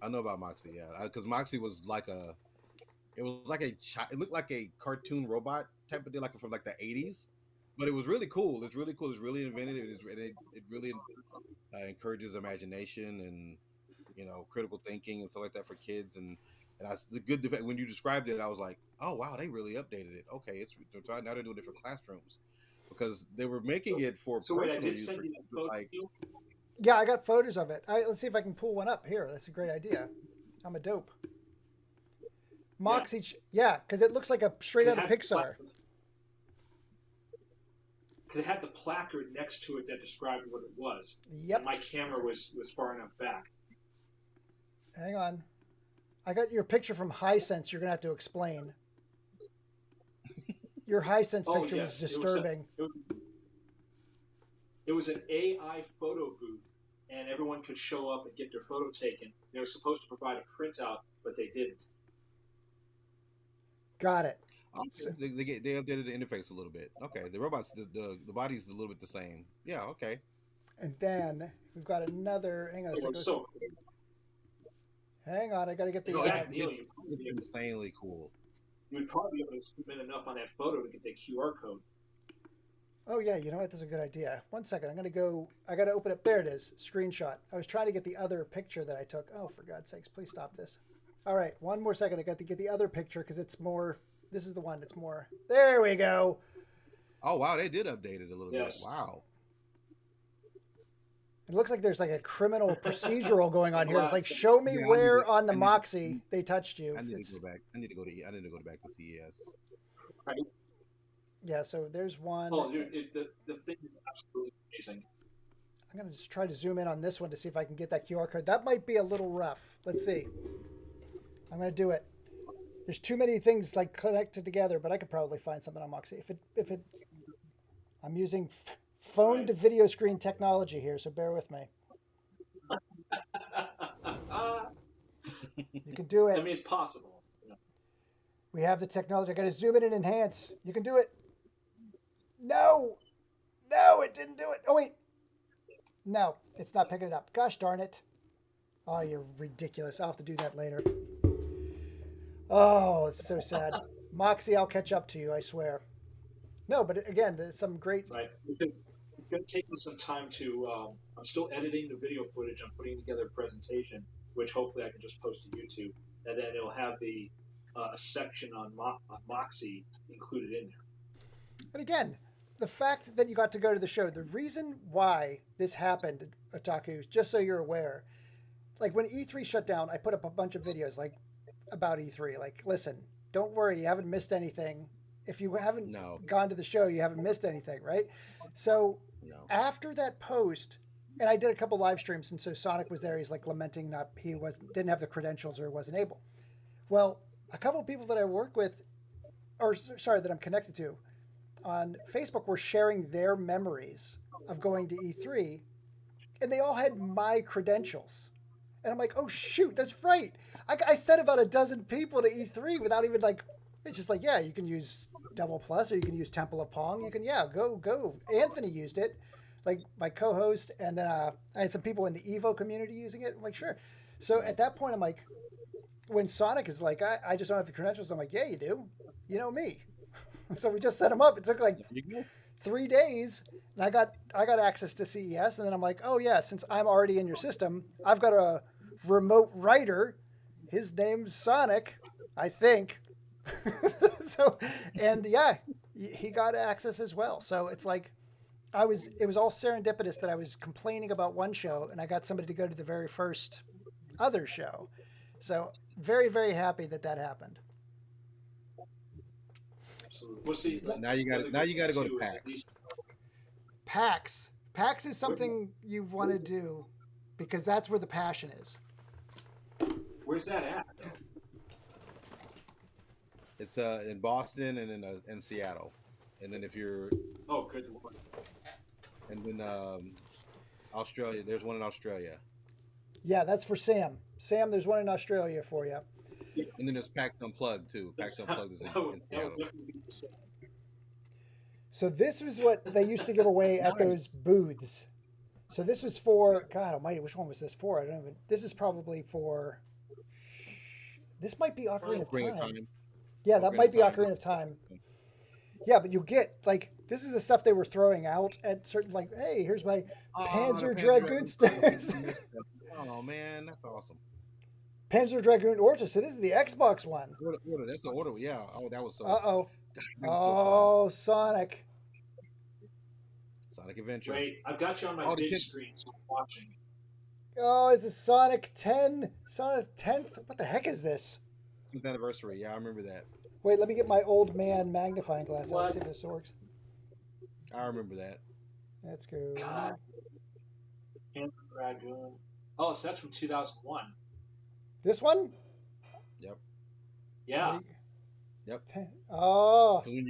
I know about Moxie, yeah, because Moxie was like it looked like a cartoon robot type of deal, like from like the 80s, but it was really cool. It's really cool. It's really inventive. It really encourages imagination and, you know, critical thinking and stuff like that for kids. And when you described it, I was like, oh wow, they really updated it. Okay, now they're doing it for classrooms, because they were making it for personal use. Yeah, I got photos of it. Let's see if I can pull one up here. That's a great idea. I'm a dope. Moxie, yeah, because it looks like a straight out of Pixar. Because it had the placard next to it that described what it was. Yep. And my camera was far enough back. Hang on. I got your picture from Hisense. You're going to have to explain. Your Hisense picture was disturbing. It was an AI photo booth, and everyone could show up and get their photo taken. They were supposed to provide a printout, but they didn't. Got it. They updated the interface a little bit. Okay, the robots, the body's a little bit the same. Yeah, okay. And then we've got another. Hang on a second. Hang on, I got to get the. It's insanely cool. You would probably be able to submit enough on that photo to get the QR code. Oh yeah, you know what? That's a good idea. 1 second, I got to open up. There it is. Screenshot. I was trying to get the other picture that I took. Oh, for God's sakes, please stop this. All right, 1 more second. I got to get the other picture because it's more. This is the one that's more. There we go. Oh wow, they did update it a little bit. Wow. It looks like there's like a criminal procedural going on here. It's Glad. like, show me Yeah, where on the I need Moxie they touched you. I need to It's, go back. I need to go to. I need to go back to CES. Right? yeah, so there's one. Oh, dude, the thing is absolutely amazing. I'm going to just try to zoom in on this one to see if I can get that QR code. That might be a little rough. Let's see. I'm going to do it. There's too many things like connected together, but I could probably find something on Moxie. I'm using phone to video screen technology here, so bear with me. You can do I it. mean, it's possible. You know. We have the technology. I got to zoom in and enhance. You can do it. No, it didn't do it. Oh wait, no, it's not picking it up. Gosh darn it! Oh, you're ridiculous. I'll have to do that later. Oh, it's so sad. Moxie, I'll catch up to you. I swear. No, but again, there's some great. Right, because it's going to take me some time to. I'm still editing the video footage. I'm putting together a presentation, which hopefully I can just post to YouTube, and then it'll have the a section on Moxie included in there. And again, the fact that you got to go to the show, the reason why this happened, Otaku, just so you're aware, like when E3 shut down, I put up a bunch of videos like about E3. Like, listen, don't worry, you haven't missed anything. If you haven't gone to the show, you haven't missed anything, right? So after that post, and I did a couple live streams, and so Sonic was there. He's like lamenting didn't have the credentials or wasn't able. Well, a couple of people that I work with, or sorry, that I'm connected to on Facebook were sharing their memories of going to E3, and they all had my credentials. And I'm like, oh shoot, that's right. I sent about a dozen people to E3 without even like, it's just like, yeah, you can use Double Plus or you can use Temple of Pong. You can, go. Anthony used it, like my co-host, and then I had some people in the Evo community using it. I'm like, sure. So at that point, I'm like, when Sonic is like, I just don't have the credentials, I'm like, yeah, you do. You know me. So we just set them up. It took like 3 days, and I got access to CES, and then I'm like, oh yeah, since I'm already in your system, I've got a remote writer. His name's Sonic, I think. So, and yeah, he got access as well. So it's like, it was all serendipitous that I was complaining about one show, and I got somebody to go to the very first other show. So very, very happy that happened. We'll see. Now you got to go to PAX. PAX is something you want to do because that's where the passion is. Where's that at? It's in Boston and in Seattle, and then if you're Good Lord. And then Australia, there's one in Australia. Yeah, that's for Sam. Sam, there's one in Australia for you. And then there's PAX Unplugged too. PAX Unplugged is in Seattle. So this was what they used to give away at those booths. So this was for, God almighty, which one was this for? I don't even, this is probably for, this might be Ocarina of Time. Yeah, that might be Ocarina of Time. Yeah, but you get, like, this is the stuff they were throwing out at certain, like, hey, here's my Panzer Dragoon stickers. Oh, man, that's awesome. Panzer Dragoon Orchestra. So this is the Xbox one. Order. That's the order. Yeah. Oh, that was so. Uh-oh. So Sonic. Sonic Adventure. Wait, I've got you on my big screen, so I'm watching. Oh, it's a Sonic 10. Sonic 10th. What the heck is this? 10th anniversary. Yeah, I remember that. Wait, let me get my old man magnifying glass out and see if this works. I remember that. Let's go. God. Panzer Dragoon. Oh, so that's from 2001. This one? Yep. Yeah. Yep. Oh. When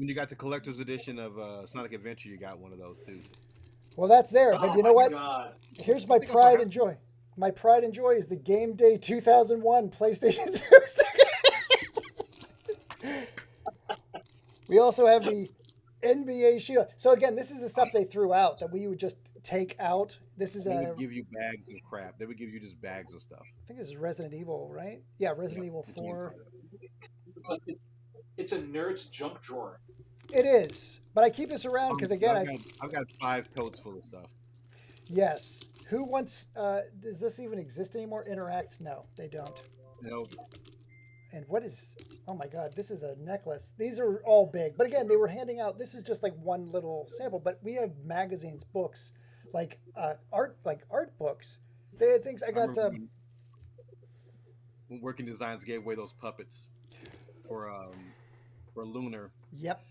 you got the collector's edition of Sonic Adventure, you got one of those too. Well, that's there. But you know what? God. Here's my pride and joy. My pride and joy is the Game Day 2001 PlayStation 2. We also have the NBA Shield. So again, this is the stuff they threw out that we would just take out. This is they would give you bags of crap. They would give you just bags of stuff. I think this is Resident Evil, right? Yeah, Resident Evil 4. It's a nerd's junk drawer. It is, but I keep this around because again, I've got 5 totes full of stuff. Yes. Who wants? Does this even exist anymore? Interact? No, they don't. No. And what is? Oh my God! This is a necklace. These are all big, but again, they were handing out. This is just like one little sample, but we have magazines, books, art books. They had things. I I got remember when Working Designs gave away those puppets for Lunar. yep.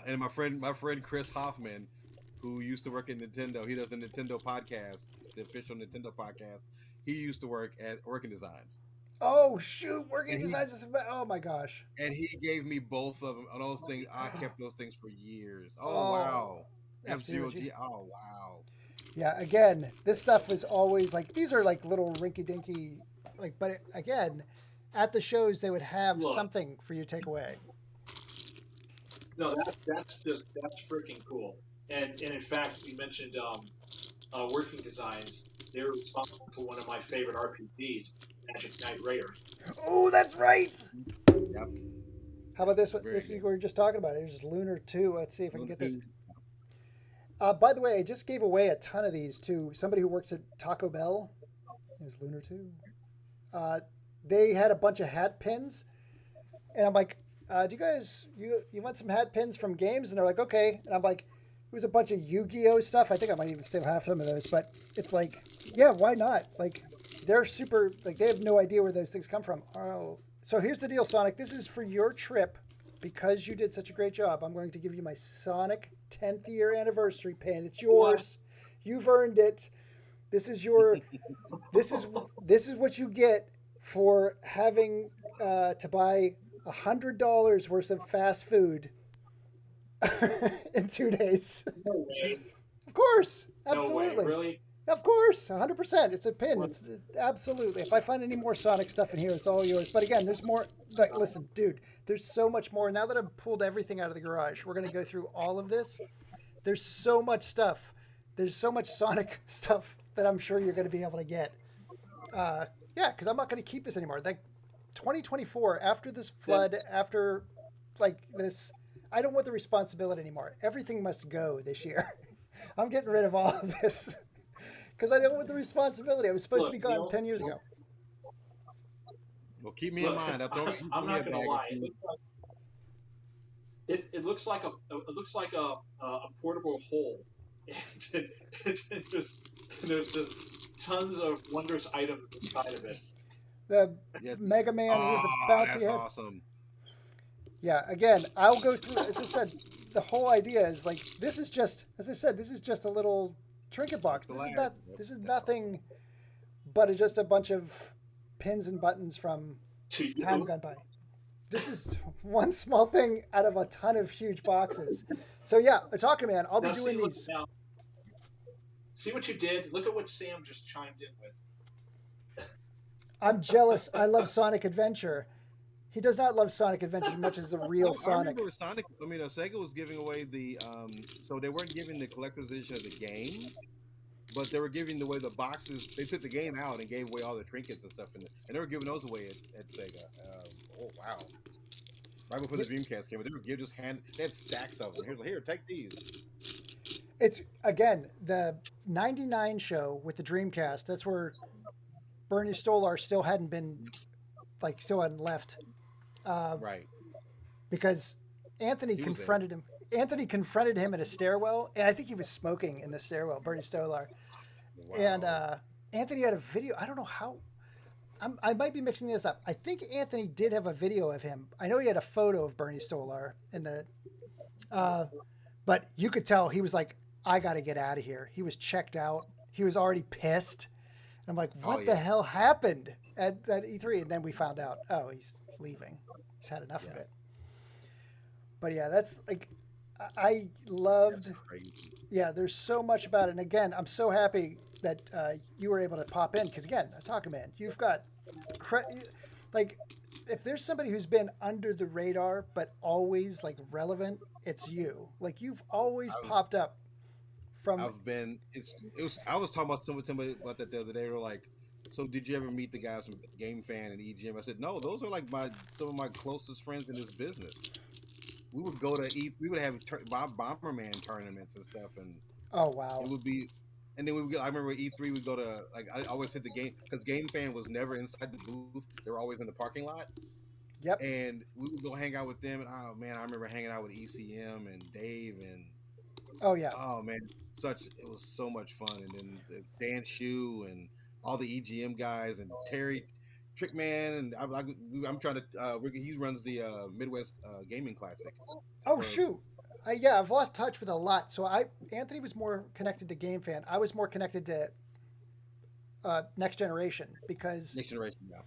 And my friend Chris Hoffman, who used to work at Nintendo, he does a Nintendo podcast, the official Nintendo podcast. He used to work at Working Designs, Oh shoot, working and designs is oh my gosh. he gave me both of them. Those things, I kept those things for years. Oh Oh, wow, F F-Zero Zero G. G. Oh wow. Yeah, again, this stuff is always like these are like little rinky dinky but again, at the shows they would have Look, something for you to take away. no, that's freaking cool. And in fact, you mentioned Working Designs. They're responsible for one of my favorite RPGs, Magic Knight Raiders. Oh, that's right. Yep. How about this one? Very This is good. we were just talking about. It was Lunar 2. Let's see if I can Lunar get this. 2. By the way, I just gave away a ton of these to somebody who works at Taco Bell. It was Lunar 2. They had a bunch of hat pins, and I'm like, "Do you guys you want some hat pins from games?" And they're like, "Okay." And I'm like, "It was a bunch of Yu-Gi-Oh stuff. I think I might even still have some of those." But it's like, yeah, why not? Like, they're super. Like, they have no idea where those things come from. Oh, so here's the deal, Sonic. This is for your trip. Because you did such a great job, I'm going to give you my Sonic 10th year anniversary pin. It's yours. You've earned it. This is your. This is what you get for having to buy $100 worth of fast food in 2 days. No way. Of course, No way. absolutely. Really? Of course, 100%. It's a pin. What? It's absolutely. If I find any more Sonic stuff in here, it's all yours. But again, there's more. Like, listen, dude, there's so much more. Now that I've pulled everything out of the garage, we're going to go through all of this. There's so much stuff. There's so much Sonic stuff that I'm sure you're going to be able to get. Yeah, because I'm not going to keep this anymore. Like 2024, after this flood, after like this, I don't want the responsibility anymore. Everything must go this year. I'm getting rid of all of this. Because I don't want the responsibility. I was supposed to be gone 10 years ago. Well, keep me in mind. I'm not going to lie. It looks like a portable hole, and there's just tons of wondrous items inside of it. The Yes. Mega Man, he has a bouncy That's head. awesome. Yeah, again, I'll go through. As I said, the whole idea is like this is just, as I said, this is just a little trinket box. This is nothing but just a bunch of pins and buttons from time gone by. This is one small thing out of a ton of huge boxes. So yeah, Otaku Man, I'll be doing these. Now, see what you did? Look at what Sam just chimed in with. I'm jealous. I love Sonic Adventure. He does not love Sonic Adventure as much as the real I Sonic. remember Sega was giving away the so they weren't giving the collector's edition of the game, but they were giving away the boxes. They took the game out and gave away all the trinkets and stuff in it, and they were giving those away at Sega. Oh wow! Right before the Dreamcast came, they had stacks of them. Here, take these. It's again the '99 show with the Dreamcast. That's where Bernie Stolar still hadn't left. Right. Because Anthony confronted him. Anthony confronted him in a stairwell, and I think he was smoking in the stairwell, Bernie Stolar. Wow. And Anthony had a video. I don't know how. I might be mixing this up. I think Anthony did have a video of him. I know he had a photo of Bernie Stolar in the. But you could tell he was like, I got to get out of here. He was checked out. He was already pissed. And I'm like, what the hell happened at E3? And then we found out, oh, he's leaving. He's had enough of it. But yeah, that's like, I loved. That's crazy. Yeah, there's so much about it. And again, I'm so happy that you were able to pop in. Because again, Otaku Man, you've got, like, if there's somebody who's been under the radar but always like relevant, it's you. Like you've always popped up. I was talking about somebody about that the other day. They were like, so did you ever meet the guys from Game Fan and EGM? I said, no, those are like some of my closest friends in this business. We would go to we would have Bomberman tournaments and stuff, and oh wow, it would be, and then we would go. I remember E3 we'd go to I always hit the game because Game Fan was never inside the booth; they were always in the parking lot. Yep. And we would go hang out with them, and oh man, I remember hanging out with ECM and Dave and Oh yeah. Oh man, it was so much fun. And then Dan Shu and all the EGM guys and Terry Trickman and I'm trying to. He runs the Midwest Gaming Classic Oh for. shoot. Yeah, I've lost touch with a lot. So Anthony was more connected to Game Fan. I was more connected to Next Generation Next Generation now.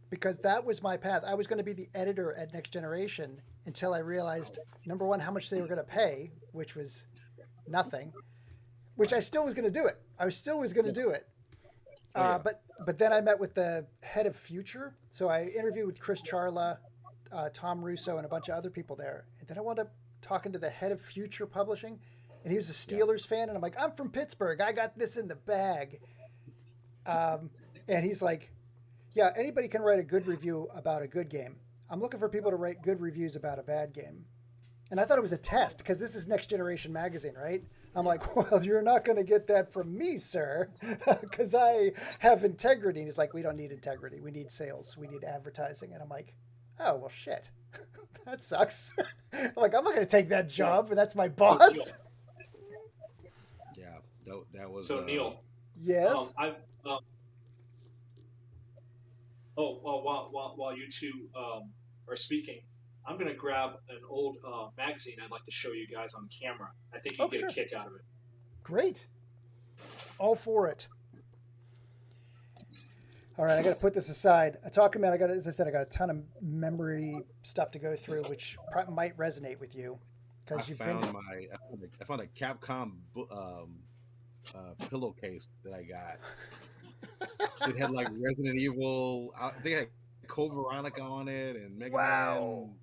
because that was my path. I was going to be the editor at Next Generation until I realized number one how much they were going to pay, which was nothing. Which I still was going to do it. I was still was going to do it. Oh, yeah. But then I met with the head of Future. So I interviewed with Chris Charla, Tom Russo, and a bunch of other people there. And then I wound up talking to the head of Future Publishing, and he was a Steelers fan. And I'm like, I'm from Pittsburgh. I got this in the bag. And he's like, yeah, anybody can write a good review about a good game. I'm looking for people to write good reviews about a bad game. And I thought it was a test because this is Next Generation magazine, right? I'm like, well, you're not going to get that from me, sir, because I have integrity. And he's like, we don't need integrity. We need sales. We need advertising. And I'm like, oh, well, shit. That sucks. I'm like, I'm not going to take that job, but that's my boss. Yeah, that was. So Neil. Yes. While you two are speaking, I'm going to grab an old magazine I'd like to show you guys on camera. I think you'd get a kick out of it. Great. All for it. All right, I got to put this aside. Talking Man, as I said, I got a ton of memory stuff to go through, which might resonate with you. I found a Capcom pillowcase that I got. It had like Resident Evil. I think it had Code Veronica on it and Mega Man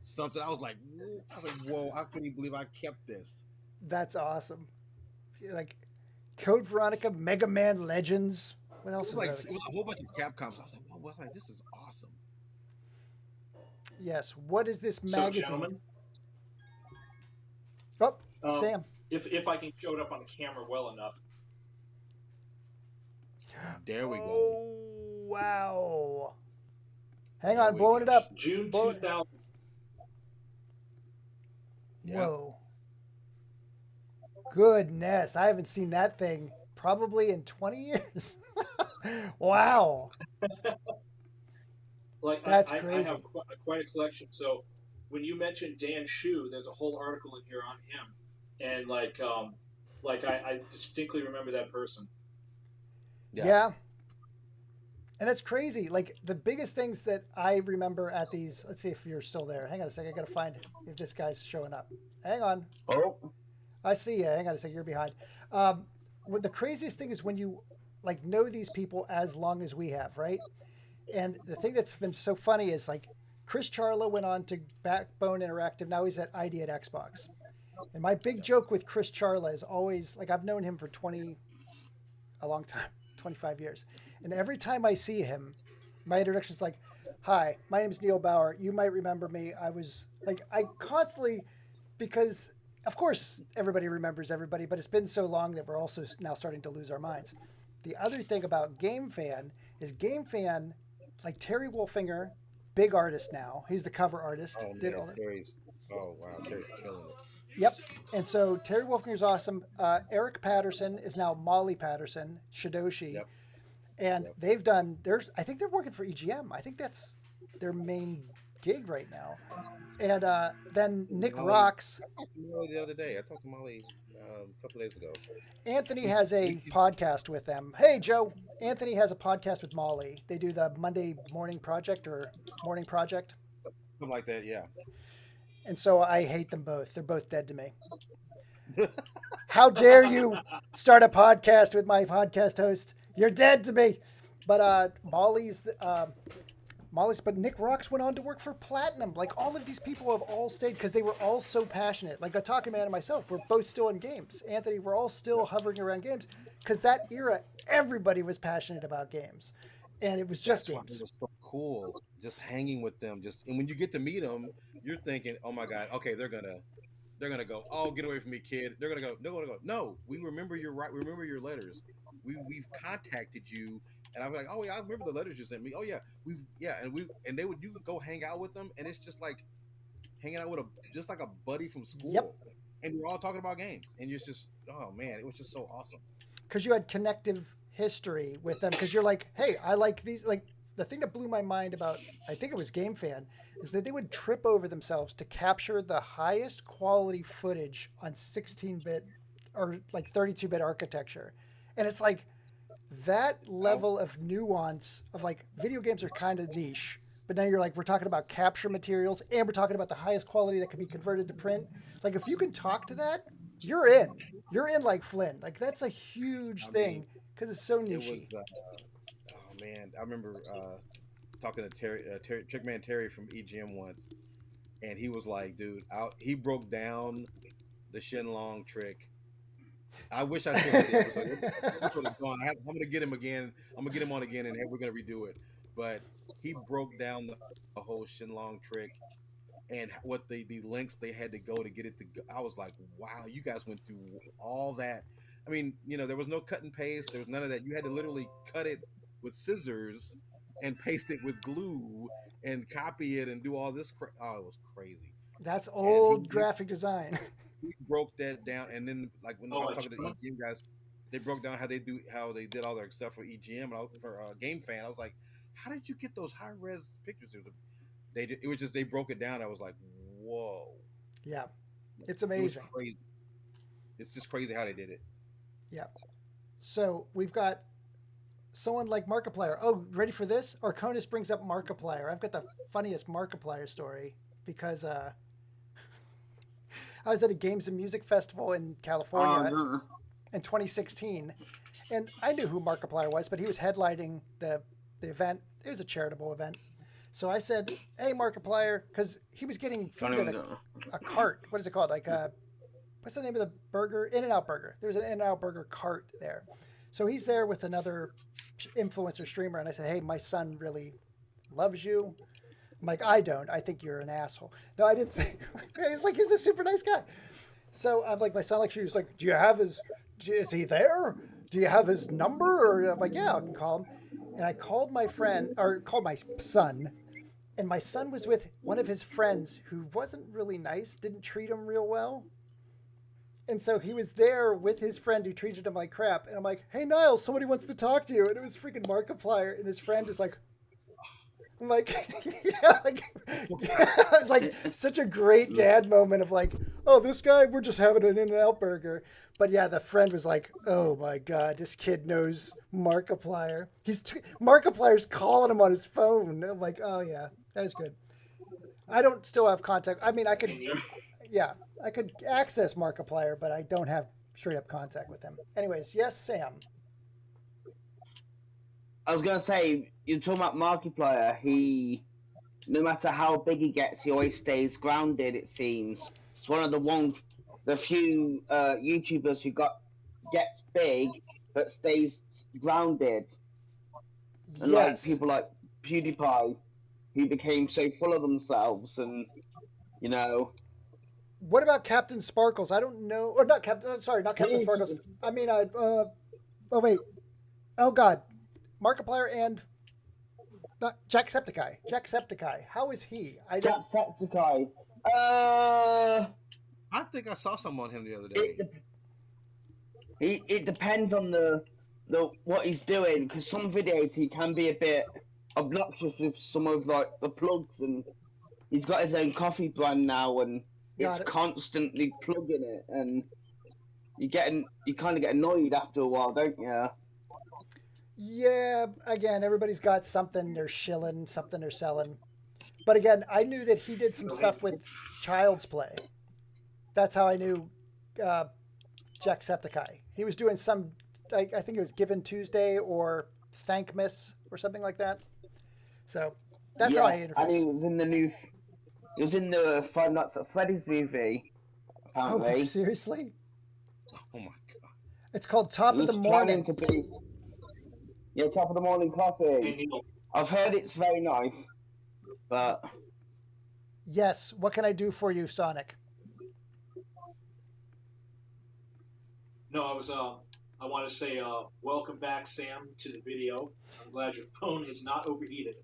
something. I was like, whoa! I couldn't believe I kept this. That's awesome. Like Code Veronica, Mega Man Legends. What else? It was a whole bunch of Capcoms. I was like, whoa! This is awesome. Yes. What is this magazine? So, gentlemen, Sam. If I can show it up on the camera well enough. There we go. Oh, wow. Hang on, blowing it up. June 2000. Whoa. Goodness, I haven't seen that thing probably in 20 years. Wow. That's crazy. I have quite a collection. So when you mentioned Dan Shu, there's a whole article in here on him. And I distinctly remember that person. Yeah. And it's crazy. Like the biggest things that I remember at these, let's see if you're still there. Hang on a second. I got to find if this guy's showing up. Hang on. Oh, I see you. Hang on a second. You're behind. What the craziest thing is when you like know these people as long as we have, right? And the thing that's been so funny is like Chris Charla went on to Backbone Interactive. Now he's at ID at Xbox. And my big joke with Chris Charla is always like I've known him for a long time. 25 years. And every time I see him, my introduction is like, hi, my name is Neil Bauer. You might remember me. I constantly, because of course everybody remembers everybody, but it's been so long that we're also now starting to lose our minds. The other thing about Game Fan is Game Fan, like Terry Wolfinger, big artist now. He's the cover artist. Oh, man, Terry's killing it. Yep. And so Terry Wolfinger's awesome. Eric Patterson is now Molly Patterson, Shidoshi. Yep. And they've I think they're working for EGM. I think that's their main gig right now. And then Nick Rocks. I talked to Molly the other day. I talked to Molly a couple days ago. Anthony has a podcast with them. Hey, Joe. Anthony has a podcast with Molly. They do the Monday Morning Project or Morning Project. Something like that, yeah. And so I hate them both. They're both dead to me. How dare you start a podcast with my podcast host? You're dead to me. But but Nick Rocks went on to work for Platinum. Like all of these people have all stayed because they were all so passionate. Like Talking Man and myself, we're both still in games. Anthony, we're all still hovering around games because that era, everybody was passionate about games. And it was just games. It was so cool, just hanging with them. And when you get to meet them, you're thinking, "Oh my God, okay, they're gonna go. Oh, get away from me, kid." They're gonna go. No, we remember your your letters. We've contacted you, and I'm like, "Oh yeah, I remember the letters you sent me. Oh yeah, and you would go hang out with them, and it's just like hanging out with just like a buddy from school. Yep. and we're all talking about games, and it's just, oh man, it was just so awesome. Because you had connective history with them. Because you're like, hey, I like these. Like the thing that blew my mind about, I think it was Game Fan, is that they would trip over themselves to capture the highest quality footage on 16-bit or like 32-bit architecture, and it's like that level of nuance of like video games are kind of niche, but now you're like, we're talking about capture materials and we're talking about the highest quality that can be converted to print. Like if you can talk to that, you're in like Flynn. Like that's a huge I thing mean, because it's so it was, nichey. oh man, I remember talking to Trickman Terry from EGM once, and he was like, dude, he broke down the Shenlong trick. I wish I still had the episode. The episode is gone. I'm gonna get him again. I'm gonna get him on again, and we're gonna redo it. But he broke down the whole Shenlong trick and what the lengths they had to go to get it to go. I was like, wow, you guys went through all that. I mean, there was no cut and paste. There was none of that. You had to literally cut it with scissors and paste it with glue and copy it and do all this. Oh, it was crazy. That's And old graphic design. he broke that down. And then, like when I Oh, was talking to EGM guys, they broke down how they did all their stuff for EGM and for Game Fan. I was like, how did you get those high res pictures? It was just they broke it down. I was like, whoa. Yeah, it's It was amazing. crazy. It's just crazy how they did it. Yeah. So we've got someone like Markiplier. Oh, ready for this? Arconis brings up Markiplier. I've got the funniest Markiplier story because I was at a Games and Music Festival in California in 2016, and I knew who Markiplier was, but he was headlining the event. It was a charitable event. So I said, hey, Markiplier, because he was getting food in a cart. What is it called? Like what's the name of the burger? In-N-Out Burger. There's an In-N-Out Burger cart there. So he's there with another influencer streamer, and I said, hey, my son really loves you. I'm like, I don't. I think you're an asshole. No, I didn't say. He's like, he's a super nice guy. So I'm like, my son likes you. He's like, do you have his? Is he there? Do you have his number? Or I'm like, yeah, I can call him. And I called my friend, or called my son, and my son was with one of his friends who wasn't really nice, didn't treat him real well. And so he was there with his friend who treated him like crap. And I'm like, hey, Niles, somebody wants to talk to you. And it was freaking Markiplier. And his friend is like, I'm like, yeah, like, it was like such a great dad moment of like, oh, this guy, we're just having an In-N-Out burger. But yeah, the friend was like, oh my God, this kid knows Markiplier. Markiplier's calling him on his phone. I'm like, oh yeah, that was good. I don't still have contact. I mean, I could access Markiplier, but I don't have straight up contact with him. Anyways, yes, Sam. I was gonna say, you're talking about Markiplier. He, no matter how big he gets, he always stays grounded. It seems it's one of the few YouTubers who gets big but stays grounded. And like people like PewDiePie, who became so full of themselves, and What about Captain Sparkles? I don't know, or not Captain. Sorry, not Captain Sparkles. I mean, oh wait, oh God. Markiplier and Jacksepticeye. Jacksepticeye. How is he? Jacksepticeye. I think I saw some on him the other day. It depends on the what he's doing, because some videos he can be a bit obnoxious with some of like the plugs, and he's got his own coffee brand now, and it's constantly plugging it, and you kind of get annoyed after a while, don't you? Yeah, again, everybody's got something they're shilling, something they're selling. But again, I knew that he did some stuff with Child's Play. That's how I knew Jacksepticeye. He was doing some, I think it was Given Tuesday or Thankmas or something like that. So that's how I introduced. I mean, it was in the Five Nights at Freddy's movie, apparently. Oh, seriously? Oh my God. It's called Top of the Morning. Top of the Morning coffee. I've heard it's very nice, but... Yes, what can I do for you, Sonic? No, I want to say welcome back, Sam, to the video. I'm glad your phone is not overheated.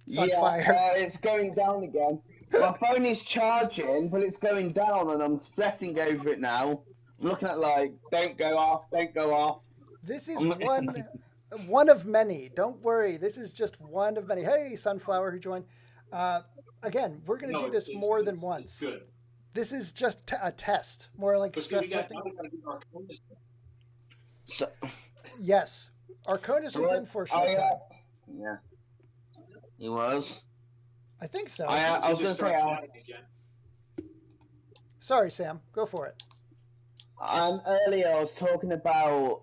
It's on fire. It's going down again. My phone is charging, but it's going down, and I'm stressing over it now. I'm looking at like, don't go off, don't go off. This is I'm, one of many. Don't worry. This is just one of many. Hey, Sunflower, who joined. Uh, Again, we're going to No, do this more than once. It's good. This is just a test, more like But see, stress testing. now we got to do our bonus. so, Yes, Arconis was in for a short time. yeah, he was. I think so. I was going to say, Sorry, Sam. Go for it. earlier I was talking about,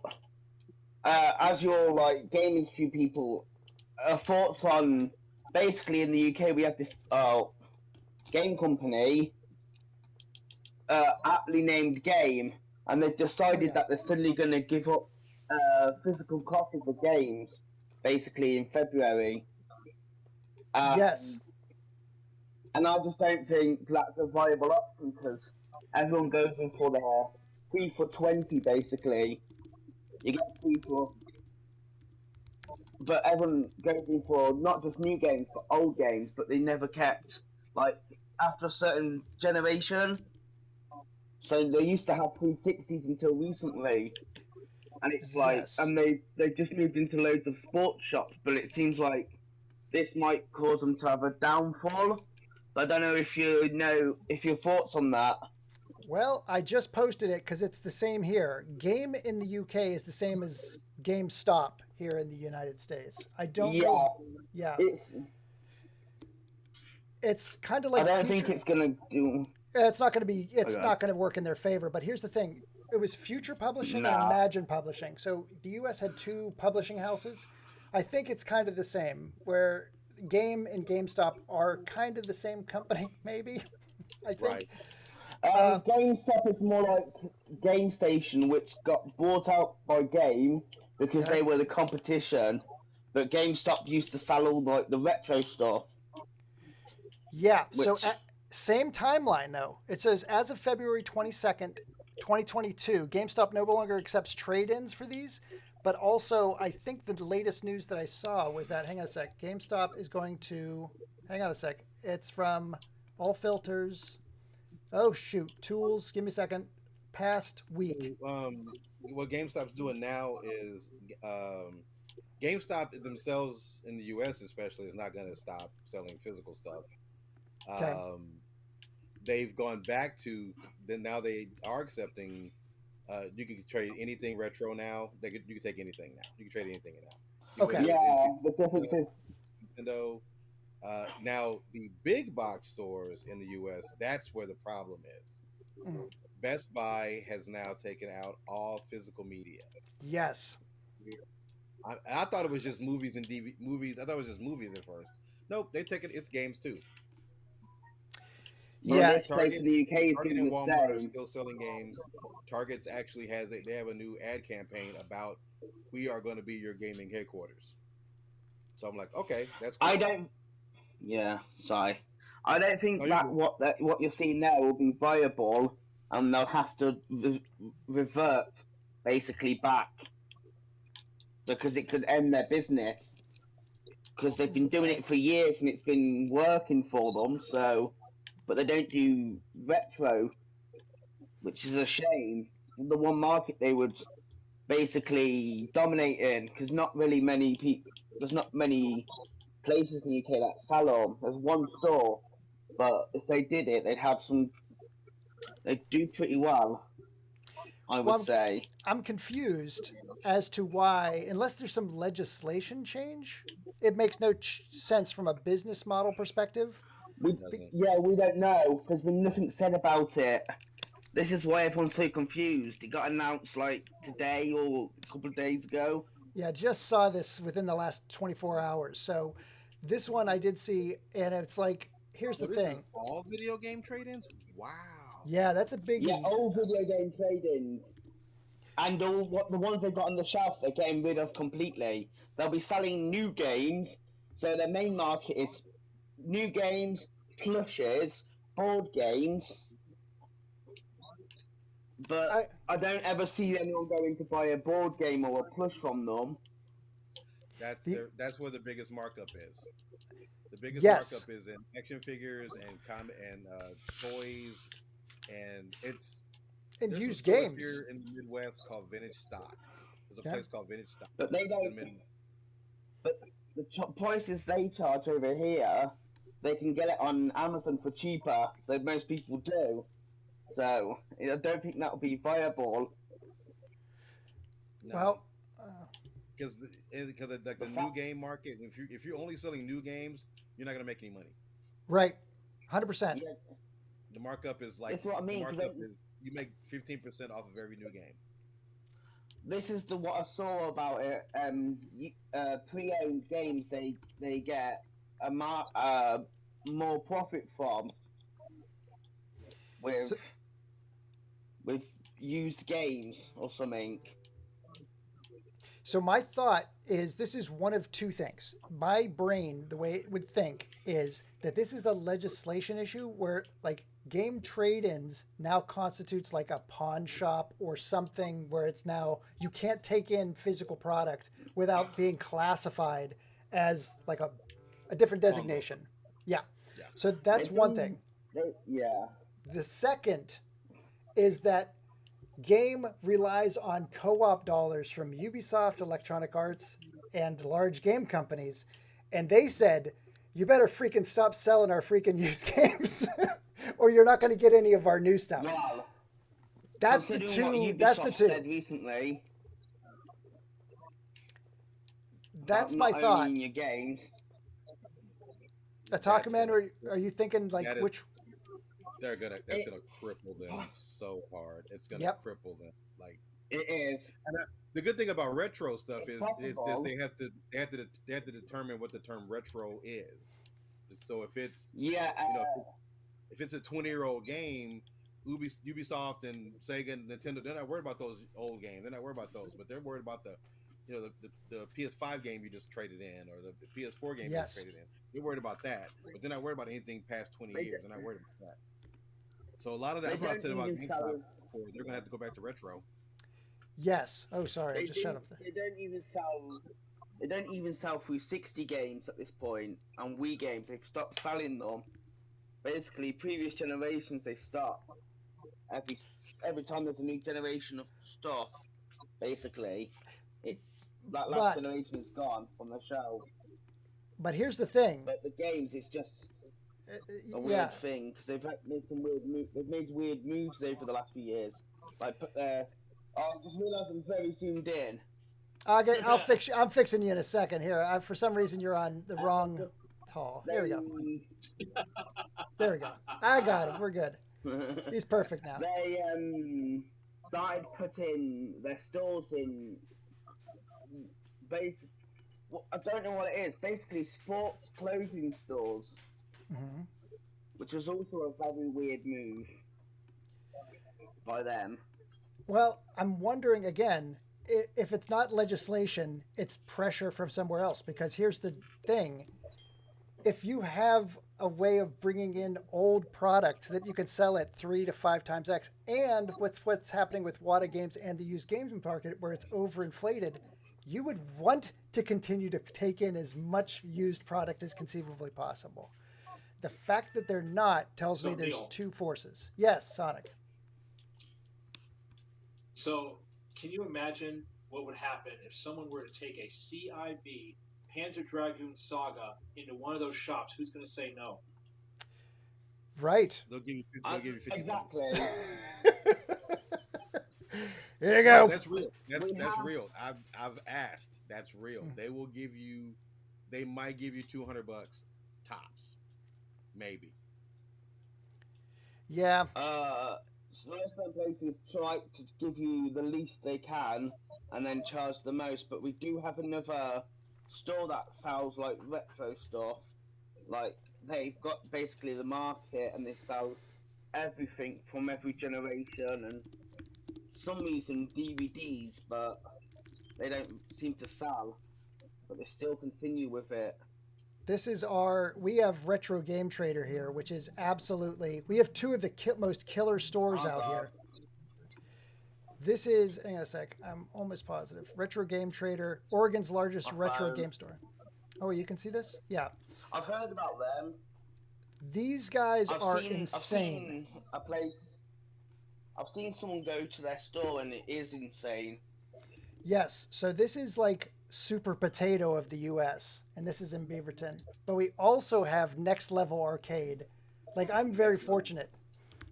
as your like gaming industry people, thoughts on basically in the UK we have this game company, aptly named Game, and they've decided that they're suddenly going to give up physical copies of games, basically in February. Yes. And I just don't think that's a viable option because everyone goes in for their 3 for 20, basically. You get 3 for. But everyone goes in for not just new games, but old games, but they never kept, like, after a certain generation. So they used to have 360s until recently. And it's like, Yes. and they just moved into loads of sports shops, but it seems like this might cause them to have a downfall. I don't know if your thoughts on that. Well, I just posted it because it's the same here. Game in the UK is the same as GameStop here in the United States. I don't know. Yeah. It's kind of like. I don't think it's gonna do. It's not going to be. It's not going to work in their favor. But here's the thing: it was Future Publishing and Imagine Publishing. So the U.S. had 2 publishing houses. I think it's kind of the same, where Game and GameStop are kind of the same company, maybe. I think. Right. GameStop is more like GameStation, which got bought out by Game because they were the competition. But GameStop used to sell all like the retro stuff. Yeah. So same timeline though. It says as of February 22nd, 2022, GameStop no longer accepts trade-ins for these. But also, I think the latest news that I saw was that, hang on a sec, GameStop is going to, hang on a sec, it's from All Filters. Oh, shoot, Tools, give me a second, past week. So, what GameStop's doing now is GameStop themselves in the U.S. especially is not going to stop selling physical stuff. Okay. They've gone back to, now they are accepting. You can trade anything retro now. You can take anything now. You can trade anything now. Okay. Yeah, the difference is Nintendo. Now the big box stores in the U.S. That's where the problem is. Mm-hmm. Best Buy has now taken out all physical media. Yes. I thought it was just movies and movies. I thought it was just movies at first. Nope, they take it's games too. Yeah, Target, the UK is Target doing and the Walmart are same. still selling games. Target's actually they have a new ad campaign about we are going to be your gaming headquarters. So I'm like, okay, that's cool. I don't think what you're seeing now will be viable, and they'll have to revert basically back because it could end their business because they've been doing it for years and it's been working for them. So, but they don't do retro, which is a shame. The one market they would basically dominate in because not really many people. There's not many places in the UK that sell them. There's one store, but if they did it, they'd do pretty well, I would say. I'm confused as to why, unless there's some legislation change, it makes no sense from a business model perspective. We don't know because there's nothing said about it. This is why everyone's so confused. It got announced like today or a couple of days ago. Yeah, just saw this within the last 24 hours. So this one I did see, and it's like, here's the thing. All video game trade-ins? Wow. Yeah, that's a biggie. Yeah, all video game trade-ins. And the ones they've got on the shelf, they're getting rid of completely. They'll be selling new games. So their main market is new games, plushes, board games. But I don't ever see anyone going to buy a board game or a plush from them. That's where the biggest markup is. The biggest Yes, markup is in action figures and toys, and and there's some used stores games. here in the Midwest called Vintage Stock. There's a Yeah. place called Vintage Stock. But they It's don't. in Mid- But the prices they charge over here, they can get it on Amazon for cheaper. So most people do. So I don't think that'll be viable. no, Well, because like The the new fact, game market, if you're only selling new games, you're not gonna make any money. right, 100%. yeah, The markup is like that's what I the mean. markup is you make 15% off of every new game. This is the what I saw about it. Pre-owned games they get more profit from with So, with used games or something. so my thought is this is one of two things. My brain, the way it would think, is that this is a legislation issue where like game trade-ins now constitutes like a pawn shop or something where it's now you can't take in physical product without being classified as like a different designation. Yeah. Yeah. So that's one thing. Yeah. The second is that game relies on co-op dollars from Ubisoft, Electronic Arts, and large game companies, and they said, "You better freaking stop selling our freaking used games, or you're not going to get any of our new stuff." Well, That's the considering what two. That's the Ubisoft two. said recently That's about my not thought. owning your games. Ataka Man, are you thinking like that is- which? That's gonna cripple them so hard. It's gonna Yep. cripple them. Like It is. the good thing about retro stuff It's is possible. they have to determine what the term retro is. So if it's Yeah. if it's a 20-year-old game, Ubisoft and Sega and Nintendo, they're not worried about those old games. They're not worried about those, but they're worried about the PS5 game you just traded in or the PS4 game you just traded in. They're worried about that, but they're not worried about anything past 20 years. They're not worried about that. So a lot of that's what I said about GameStop before. They're gonna have to go back to retro. Yes. Oh, sorry, I just shut up. They don't even sell. They don't even sell 360 games at this point, and Wii games. They've stopped selling them. Basically, previous generations they stop every time there's a new generation of stuff. Basically, it's that last But- generation is gone from the shelf. But here's the thing. But the games, it's just a Yeah. weird thing because they've made some weird they've made weird moves over the last few years. Like put their. Oh, I just realised I'm very zoomed in. I'll fix you. I'm fixing you in a second here. For some reason, you're on the wrong hall. Here we go. There we go. I got him. We're good. He's perfect now. They started putting their stores in I don't know what it is. Basically, sports clothing stores, Hmm. which was also a very weird move by them. Well, I'm wondering again if it's not legislation, it's pressure from somewhere else. Because here's the thing: if you have a way of bringing in old product that you can sell at 3 to 5 times X, and what's happening with WATA games and the used games market where it's overinflated, you would want to continue to take in as much used product as conceivably possible. The fact that they're not tells me there's Neil, two forces. Yes, Sonic. So, can you imagine what would happen if someone were to take a CIB Panzer Dragoon Saga into one of those shops? Who's going to say no? Right. They'll give you 50 bucks. Exactly. Here you No, go. that's real. That's We have- real. I've asked. That's real. They might give you 200 bucks tops, maybe. Yeah. Some places try to give you the least they can and then charge the most, but we do have another store that sells like retro stuff. Like they've got basically the market and they sell everything from every generation and some reason DVDs, but they don't seem to sell. But they still continue with it. This is we have Retro Game Trader here, which is absolutely, we have two of the most killer stores out here. This is, hang on a sec, I'm almost positive. Retro Game Trader, Oregon's largest retro game store. Oh, you can see this? Yeah. I've heard about them. These guys I've are seen insane. a place. I've seen someone go to their store and it is insane. Yes. So this is like Super Potato of the US, and this is in Beaverton. But we also have Next Level Arcade. Like, I'm very fortunate.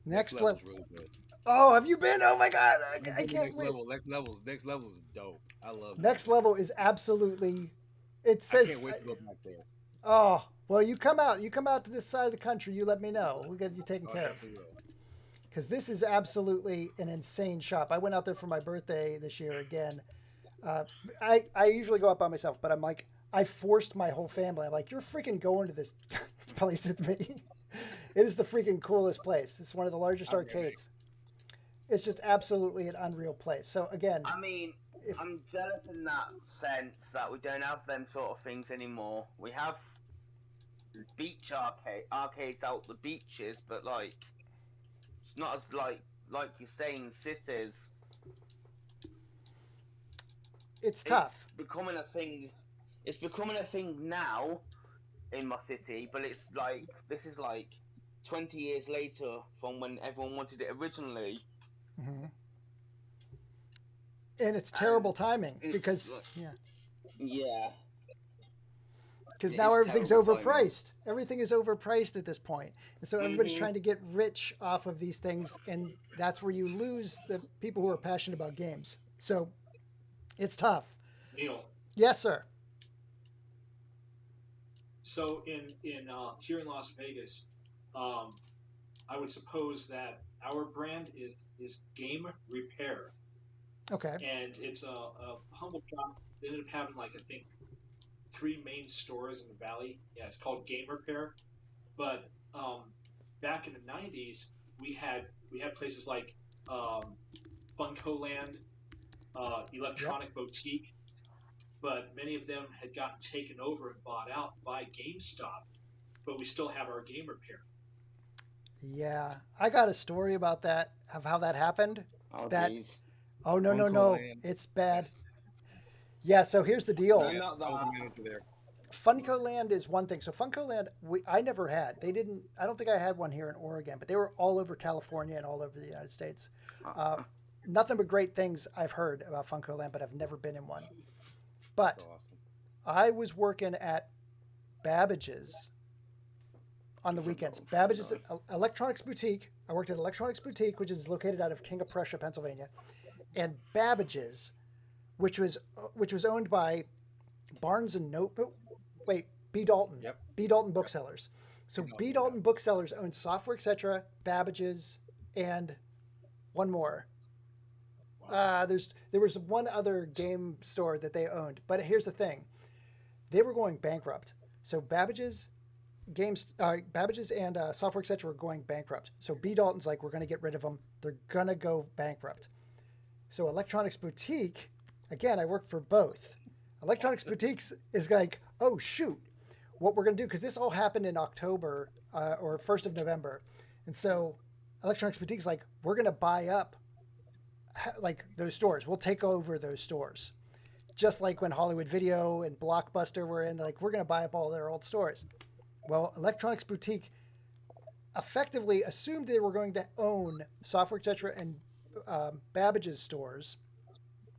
Next level. Really good. Oh, have you been? Oh my God. I can't wait. Next level is dope. I love Next Level is absolutely, it I says, can't wait to go back there. oh, well, you come out to this side of the country, you let me know. We'll get you taken care of. Because this is absolutely an insane shop. I went out there for my birthday this year again. I usually go out by myself, but I'm like, I forced my whole family. I'm like, you're freaking going to this place with me. It is the freaking coolest place. It's one of the largest arcades. It's just absolutely an unreal place. So again, I mean, I'm jealous in that sense that we don't have them sort of things anymore. We have beach arcades out the beaches, but like it's not as like you say in cities. it's tough. It's becoming a thing. It's becoming a thing now in my city, but it's like this is like 20 years later from when everyone wanted it originally. Mm-hmm. And it's terrible timing because yeah. Because now everything's overpriced. Everything is overpriced at this point. And so everybody's trying to get rich off of these things. And that's where you lose the people who are passionate about games. So it's tough. Neil. Yes, sir. So in here in Las Vegas, I would suppose that our brand is Game Repair. Okay. And it's a humble shop. They ended up having like I think 3 main stores in the valley. Yeah, it's called Game Repair. But back in the '90s, we had places like Funko Land, Electronic Boutique, but many of them had gotten taken over and bought out by GameStop. But we still have our Game Repair. Yeah, I got a story about that, of how that happened. Oh, no, Funko no, Land. it's bad. Yeah, so here's the deal. I was a manager there. Funko Land is one thing. So Funko Land, I never had. They didn't. I don't think I had one here in Oregon, but they were all over California and all over the United States. Nothing but great things I've heard about Funko Land, but I've never been in one. But That's awesome. I was working at Babbage's on the weekends. Babbage's Electronics Boutique. I worked at Electronics Boutique, which is located out of King of Prussia, Pennsylvania, and Babbage's, which was owned by Barnes and Noble. Wait, B. Dalton. Yep. B. Dalton Booksellers. So B. Dalton Booksellers owned Software Etc., Babbage's, and one more. There was one other game store that they owned, but here's the thing: they were going bankrupt. So Babbage's and Software Etc. were going bankrupt. So B. Dalton's like, we're going to get rid of them. They're going to go bankrupt. So Electronics Boutique, again, I work for both. Electronics Boutiques is like, oh shoot, what we're going to do, because this all happened in October or 1st of November. And so Electronics Boutique's like, we're going to buy up like those stores. We'll take over those stores. Just like when Hollywood Video and Blockbuster were in, like, we're going to buy up all their old stores. Well, Electronics Boutique effectively assumed they were going to own Software Etc. and Babbage's stores.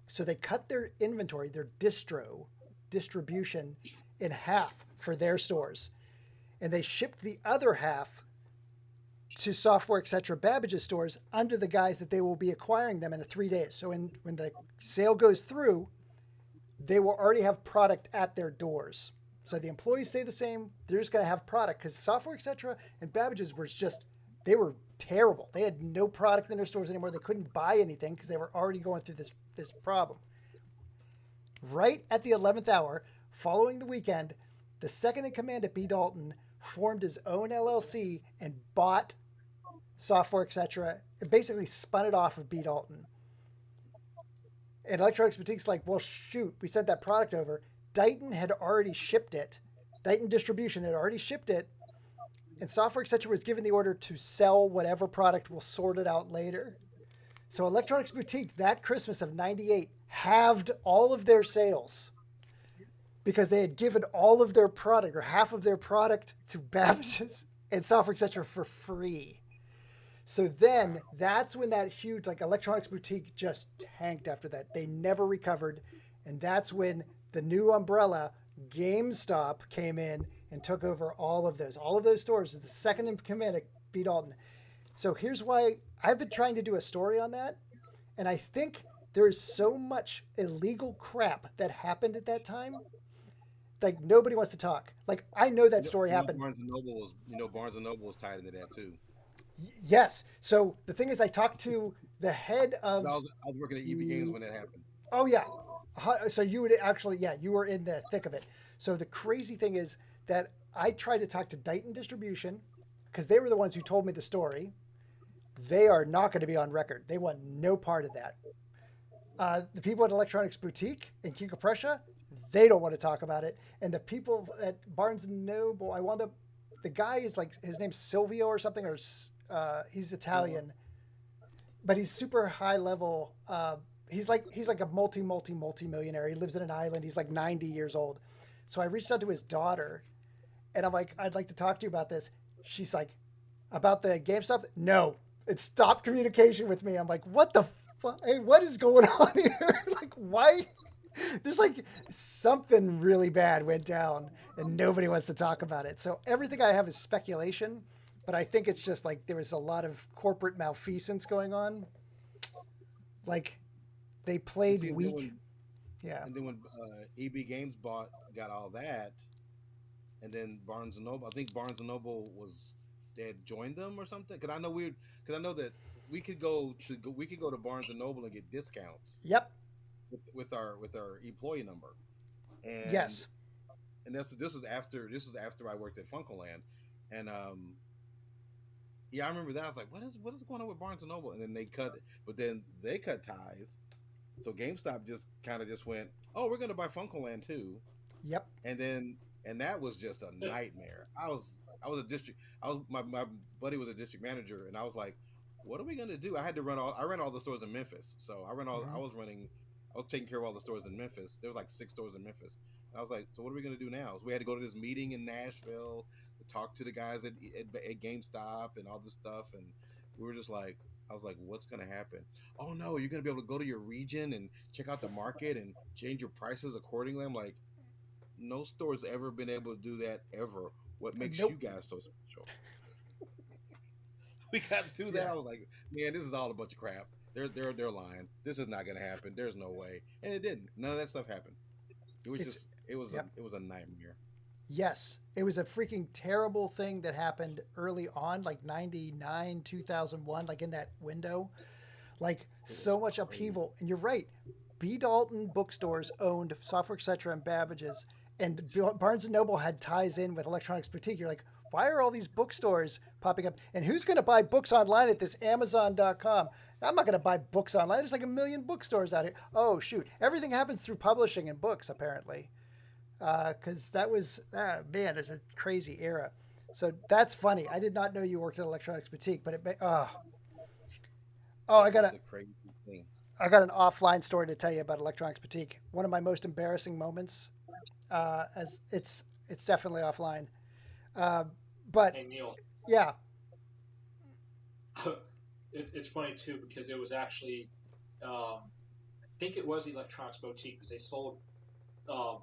So they cut their inventory, their distribution in half for their stores. And they shipped the other half to Software Etc. Babbage's stores under the guise that they will be acquiring them in 3 days. So when the sale goes through, they will already have product at their doors. So the employees stay the same. They're just going to have product, because Software Etc. and Babbage's they were terrible. They had no product in their stores anymore. They couldn't buy anything because they were already going through this problem. Right at the 11th hour, following the weekend, the second in command at B. Dalton formed his own LLC and bought Software Etc. and basically spun it off of B. Dalton. And Electronics Boutique's like, well, shoot, we sent that product over. Dighton had already shipped it. Dighton Distribution had already shipped it. And Software Etc. was given the order to sell whatever product. We'll sort it out later. So Electronics Boutique that Christmas of '98 halved all of their sales because they had given all of their product or half of their product to Babbage's and Software Etc. for free. So then that's when that huge like Electronics Boutique just tanked after that. They never recovered. And that's when the new umbrella, GameStop, came in and took over all of those. All of those stores, the second in command at B. Dalton. So here's why I've been trying to do a story on that. And I think there is so much illegal crap that happened at that time. Like nobody wants to talk. Like I know that story happened. Barnes and Noble was tied into that too. Yes. So the thing is, I talked to the head of. I was working at EB Games when that happened. Oh yeah. So you would actually, yeah, you were in the thick of it. So the crazy thing is that I tried to talk to Dighton Distribution because they were the ones who told me the story. They are not going to be on record. They want no part of that. The people at Electronics Boutique in King of Prussia, they don't want to talk about it. And the people at Barnes and Noble, I wound up, the guy is like, his name's Silvio or something, or he's Italian, but he's super high level. He's like a multi-millionaire. He lives in an island. He's like 90 years old. So I reached out to his daughter and I'm like, I'd like to talk to you about this. She's like, about the game stuff? No, it stopped communication with me. I'm like, what the fuck? Hey, what is going on here? Like, why? There's like something really bad went down and nobody wants to talk about it. So everything I have is speculation, but I think it's just like there was a lot of corporate malfeasance going on. Like they played weak. Yeah. And then when EB Games got all that, and then Barnes and Noble, I think Barnes and Noble they had joined them or something. Because I know that we could go to Barnes and Noble and get discounts. Yep. With our employee number. And yes. And this is after I worked at Funkoland, and yeah, I remember that. I was like, what is going on with Barnes and Noble? And then they cut ties. So GameStop just went, oh, we're going to buy Funkoland too. Yep. And that was just a nightmare. My buddy was a district manager, and I was like, what are we going to do? I ran all the stores in Memphis. So I was taking care of all the stores in Memphis. There was like 6 stores in Memphis. And I was like, so what are we going to do now? So we had to go to this meeting in Nashville to talk to the guys at GameStop and all this stuff. And we were just like, I was like, what's going to happen? Oh, no, you're going to be able to go to your region and check out the market and change your prices accordingly. I'm like, no store's ever been able to do that ever. What makes you guys so special? We got to that. Yeah. I was like, man, this is all a bunch of crap. They're lying. This is not going to happen. There's no way. And it didn't. None of that stuff happened. It was a nightmare. Yes. It was a freaking terrible thing that happened early on, like 99, 2001, like in that window. Like so much upheaval. And you're right. B. Dalton bookstores owned Software Etc. and Babbage's, and Barnes & Noble had ties in with Electronics Boutique. You're like, why are all these bookstores popping up? And who's going to buy books online at this Amazon.com? I'm not going to buy books online. There's like a million bookstores out here. Oh, shoot. Everything happens through publishing and books, apparently. Because that was, man, it's a crazy era. So that's funny. I did not know you worked at Electronics Boutique, but I got an offline story to tell you about Electronics Boutique. One of my most embarrassing moments, as it's definitely offline. But hey, Neil. Yeah. It's funny too because it was actually, I think it was Electronics Boutique because they sold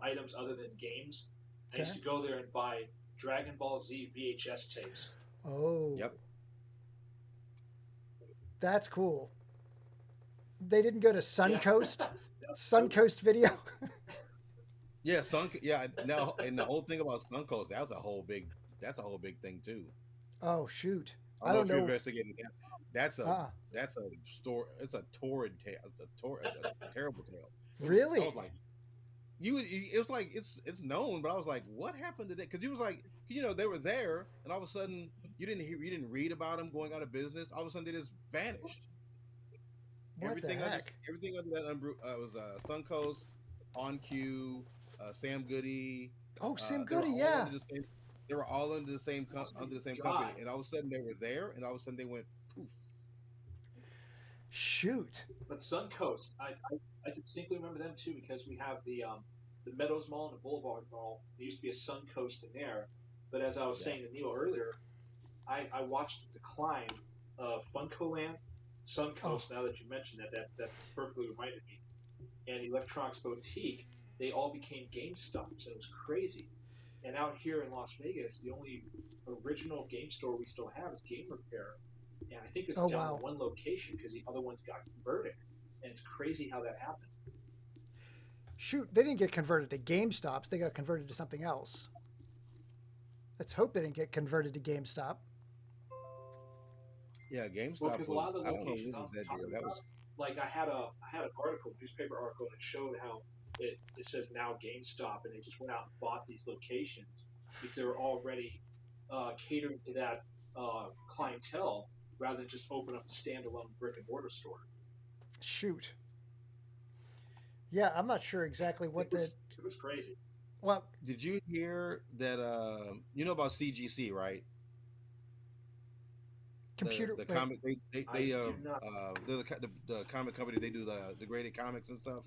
items other than games. I used to go there and buy Dragon Ball Z VHS tapes. Oh. Yep. That's cool. They didn't go to Suncoast? Suncoast Video? Yeah, no, and the whole thing about Suncoast, that's a whole big thing too. Oh shoot. I don't know if you're investigating that. That's a story. It's a torrid tale. It's a terrible tale. Really? I was like, it was like it's known, but I was like, what happened to that? Because you was like, they were there, and all of a sudden you didn't read about them going out of business. All of a sudden they just vanished. Everything under that was Suncoast, On Cue, Sam Goody. Oh, Sam Goody, yeah. They were all under the same company, and all of a sudden they were there, and all of a sudden they went poof. Shoot. But Suncoast, I distinctly remember them too because we have the Meadows Mall and the Boulevard Mall. There used to be a Suncoast in there, but as I was Yeah. saying to Neil earlier, I watched the decline of Funcoland, Oh, Suncoast. Now that you mentioned that perfectly reminded me. And Electronics Boutique, they all became GameStops. And it was crazy. And out here in Las Vegas, the only original game store we still have is Game Repair, and I think it's oh down to wow. one location because the other ones got converted. And it's crazy how that happened. Shoot, they didn't get converted to GameStops. They got converted to something else. Let's hope they didn't get converted to GameStop. Yeah, Well, GameStop because a lot was. of the I don't know locations what I'm was that deal. talking That about, was. like I had an article, newspaper article, that showed how it says now GameStop, and they just went out and bought these locations because they were already catering to that clientele rather than just open up a standalone brick and mortar store. Shoot. Yeah, I'm not sure exactly what the. It was crazy. Well, Did you hear that? You know about CGC, right? computer. The Wait. comic I do not. they're the comic company. They do the graded comics and stuff.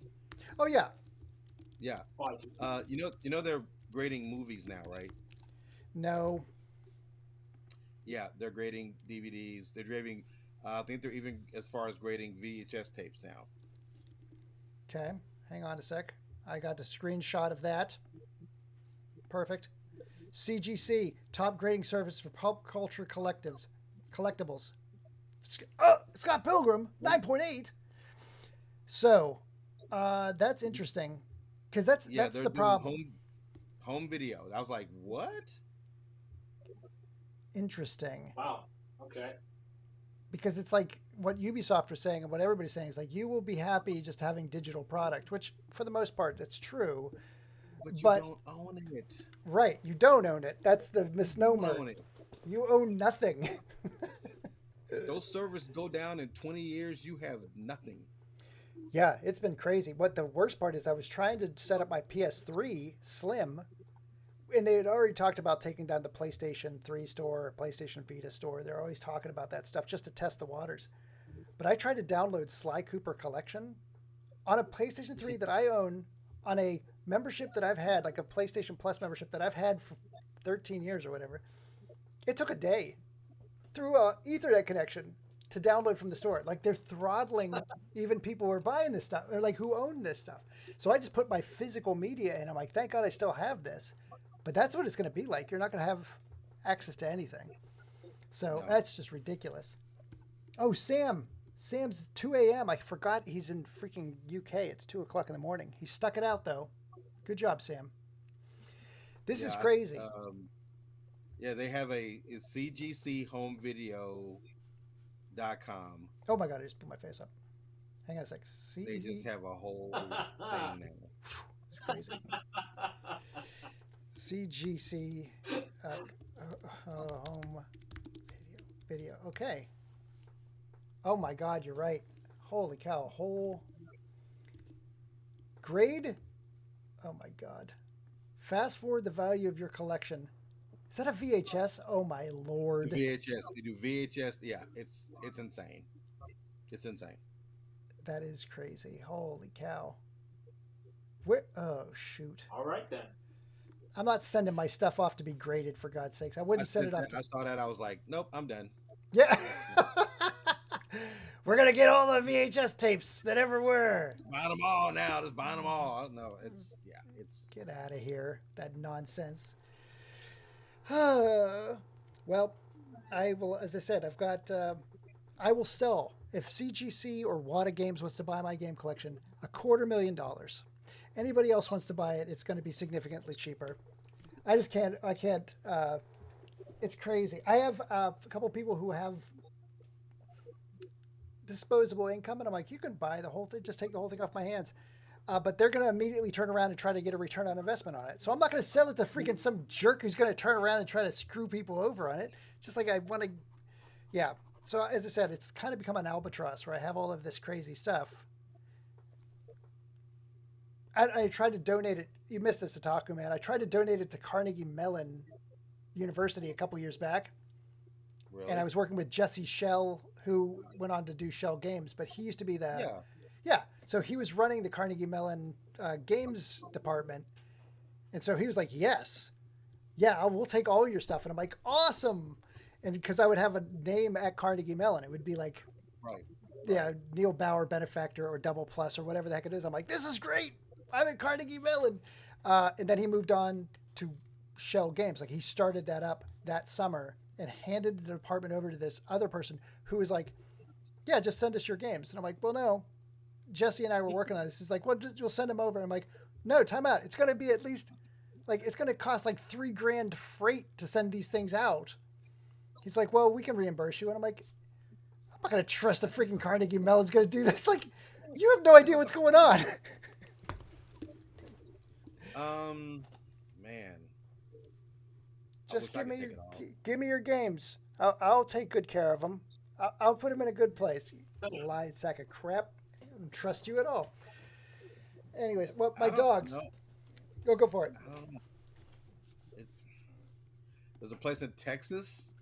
Oh yeah. Yeah. Oh, I do. You know they're grading movies now, right? No. Yeah, they're grading DVDs. They're grading. I think they're even as far as grading VHS tapes now. Okay. Hang on a sec. I got a screenshot of that. Perfect. CGC, top grading service for pulp culture collectibles. Scott Pilgrim, 9.8. So, that's interesting because that's Yeah, that's they're the doing problem. home video. I was like, what? Interesting Wow. Okay. because it's like what Ubisoft was saying and what everybody's saying is like you will be happy just having digital product, which for the most part that's true. But you But don't own it. right, you don't own it. That's the You misnomer. own it. You own nothing. If those servers go down in 20 years, you have nothing. Yeah, it's been crazy. What the worst part is I was trying to set up my PS3 Slim, and they had already talked about taking down the PlayStation 3 store, PlayStation Vita store. They're always talking about that stuff just to test the waters. But I tried to download Sly Cooper Collection on a PlayStation 3 that I own on a membership that I've had, like a PlayStation Plus membership that I've had for 13 years or whatever. It took a day through a Ethernet connection to download from the store. Like they're throttling even people who are buying this stuff or like who own this stuff. So I just put my physical media in. I'm like, thank God I still have this. But that's what it's going to be like. You're not going to have access to anything. So No. that's just ridiculous. Oh, Sam. Sam's 2 a.m. I forgot he's in freaking UK. It's 2 o'clock in the morning. He stuck it out though. Good job, Sam. This is Yeah, crazy. yeah, they have it's cgchomevideo.com. Oh my God, I just put my face up. Hang on a sec. They just have a whole thing now. It's crazy. CGC home video. Okay. Oh my God, you're right. Holy cow. Whole grade. Oh my God. Fast forward the value of your collection. Is that a VHS? Oh my Lord. VHS. They do VHS. Yeah, it's insane. It's insane. That is crazy. Holy cow. Where? Oh shoot. All right then. I'm not sending my stuff off to be graded for God's sakes. I wouldn't send it off. I saw that. I was like, nope, I'm done. Yeah. We're gonna get all the VHS tapes that ever were. Buy them all now. Just buy them all. No, it's Get out of here. That nonsense. Well, I will, as I said, I've got, I will sell, if CGC or Wata Games wants to buy my game collection, $250,000. Anybody else wants to buy it, it's going to be significantly cheaper. I just can't, it's crazy. I have a couple people who have disposable income, and I'm like, you can buy the whole thing, just take the whole thing off my hands. But they're going to immediately turn around and try to get a return on investment on it. So I'm not going to sell it to freaking some jerk who's going to turn around and try to screw people over on it. Just like I want to, yeah. So as I said, it's kind of become an albatross where I have all of this crazy stuff. I tried to donate it. You missed this, Otaku Man. I tried to donate it to Carnegie Mellon University a couple years back. really. And I was working with Jesse Schell, who went on to do Shell Games, but he used to be the Yeah. yeah. So he was running the Carnegie Mellon games department, and so he was like, "Yes, yeah, we'll take all your stuff." And I'm like, "Awesome!" And because I would have a name at Carnegie Mellon, it would be like, Right. yeah, Neil Bauer benefactor or double plus or whatever the heck it is. I'm like, "This is great. I'm at Carnegie Mellon," and then he moved on to Shell Games. Like he started that up that summer and handed the department over to this other person who was like, "Yeah, just send us your games." And I'm like, "Well, no." Jesse and I were working on this. He's like, "Well, you'll send them over." I'm like, "No, time out. It's going to be at least like it's going to cost like $3,000 freight to send these things out." He's like, "Well, we can reimburse you." And I'm like, "I'm not going to trust the freaking Carnegie Mellon's going to do this. Like, you have no idea what's going on." Man. Just wish I give me could your take it all. give me your games. I'll take good care of them. I'll put them in a good place. You lying sack of crap. I don't trust you at all. Anyways, well, my dogs. No, Go for it. I don't know. It, there's a place in Texas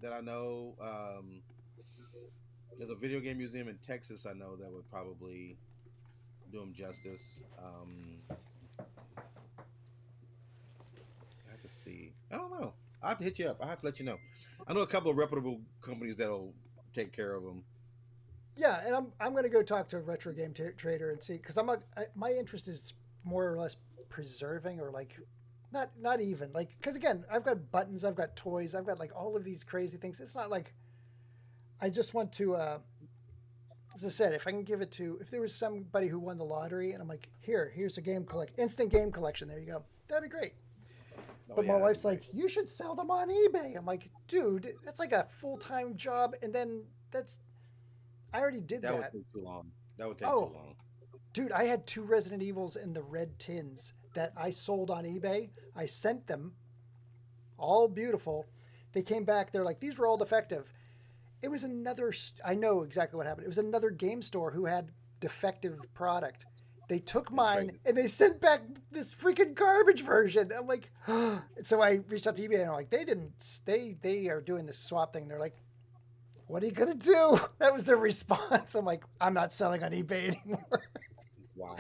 that I know. There's a video game museum in Texas I know that would probably do them justice. I have to see. I don't know. I'll have to hit you up. I'll have to let you know. I know a couple of reputable companies that'll take care of them. Yeah, and I'm going to go talk to a retro game trader and see because my interest is more or less preserving or like not even like because again I've got buttons, I've got toys, I've got like all of these crazy things. It's not like I just want to. As I said, if I can give it to if there was somebody who won the lottery and I'm like here's a instant game collection. There you go. That'd be great. Oh, But yeah, my that'd wife's be like, you should sell them on eBay. I'm like, dude, that's like a full-time job. And then I already did that that. would take too long. That would take Oh. too long. Dude, I had 2 Resident Evils in the red tins that I sold on eBay. I sent them, all beautiful. They came back. They're like, these were all defective. It was I know exactly what happened. It was another game store who had defective product. They took mine and they sent back this freaking garbage version. I'm like, so I reached out to eBay and I'm like, they are doing this swap thing. They're like, what are you going to do? That was their response. I'm like, I'm not selling on eBay anymore. Wow.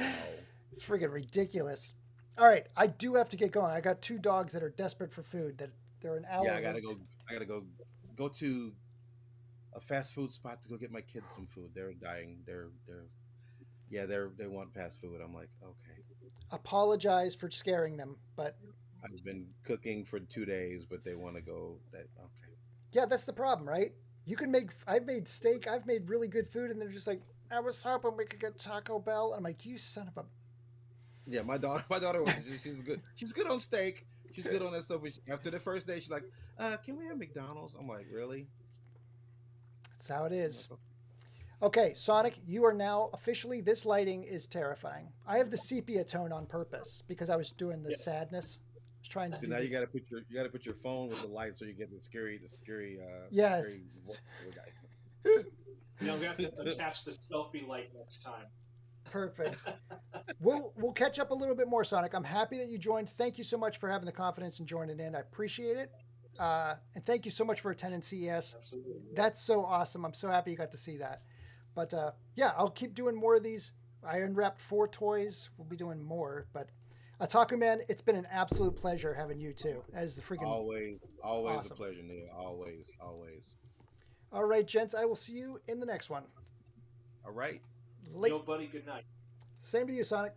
It's freaking ridiculous. All right. I do have to get going. I got 2 dogs that are desperate for food that they're an hour. Yeah, I gotta go to a fast food spot to go get my kids some food. They're dying. They want fast food. I'm like, okay. Apologize for scaring them, but I've been cooking for 2 days, but they want to go. Okay. yeah, that's the problem, right? I've made steak, I've made really good food, and they're just like, I was hoping we could get Taco Bell. And I'm like, you son of a. Yeah, my daughter, she's good. She's good on steak. She's good on that stuff. But after the first day, she's like, can we have McDonald's? I'm like, really? That's how it is. Okay, Sonic, you are now officially, this lighting is terrifying. I have the sepia tone on purpose because I was doing the sadness. I was trying to So do now you gotta put your phone with the light so you get the scary Yes. scary voice. You know, we have to attach the selfie light next time. Perfect. We'll catch up a little bit more, Sonic. I'm happy that you joined. Thank you so much for having the confidence and joining in. I appreciate it. And thank you so much for attending CES. Absolutely. That's so awesome. I'm so happy you got to see that. But yeah, I'll keep doing more of these. I unwrapped 4 toys. We'll be doing more. But Otaku Man, it's been an absolute pleasure having you too. That is the freaking always awesome. A pleasure, Neil. Always. All right, gents. I will see you in the next one. All right. Late. Yo, buddy, good night. Same to you, Sonic.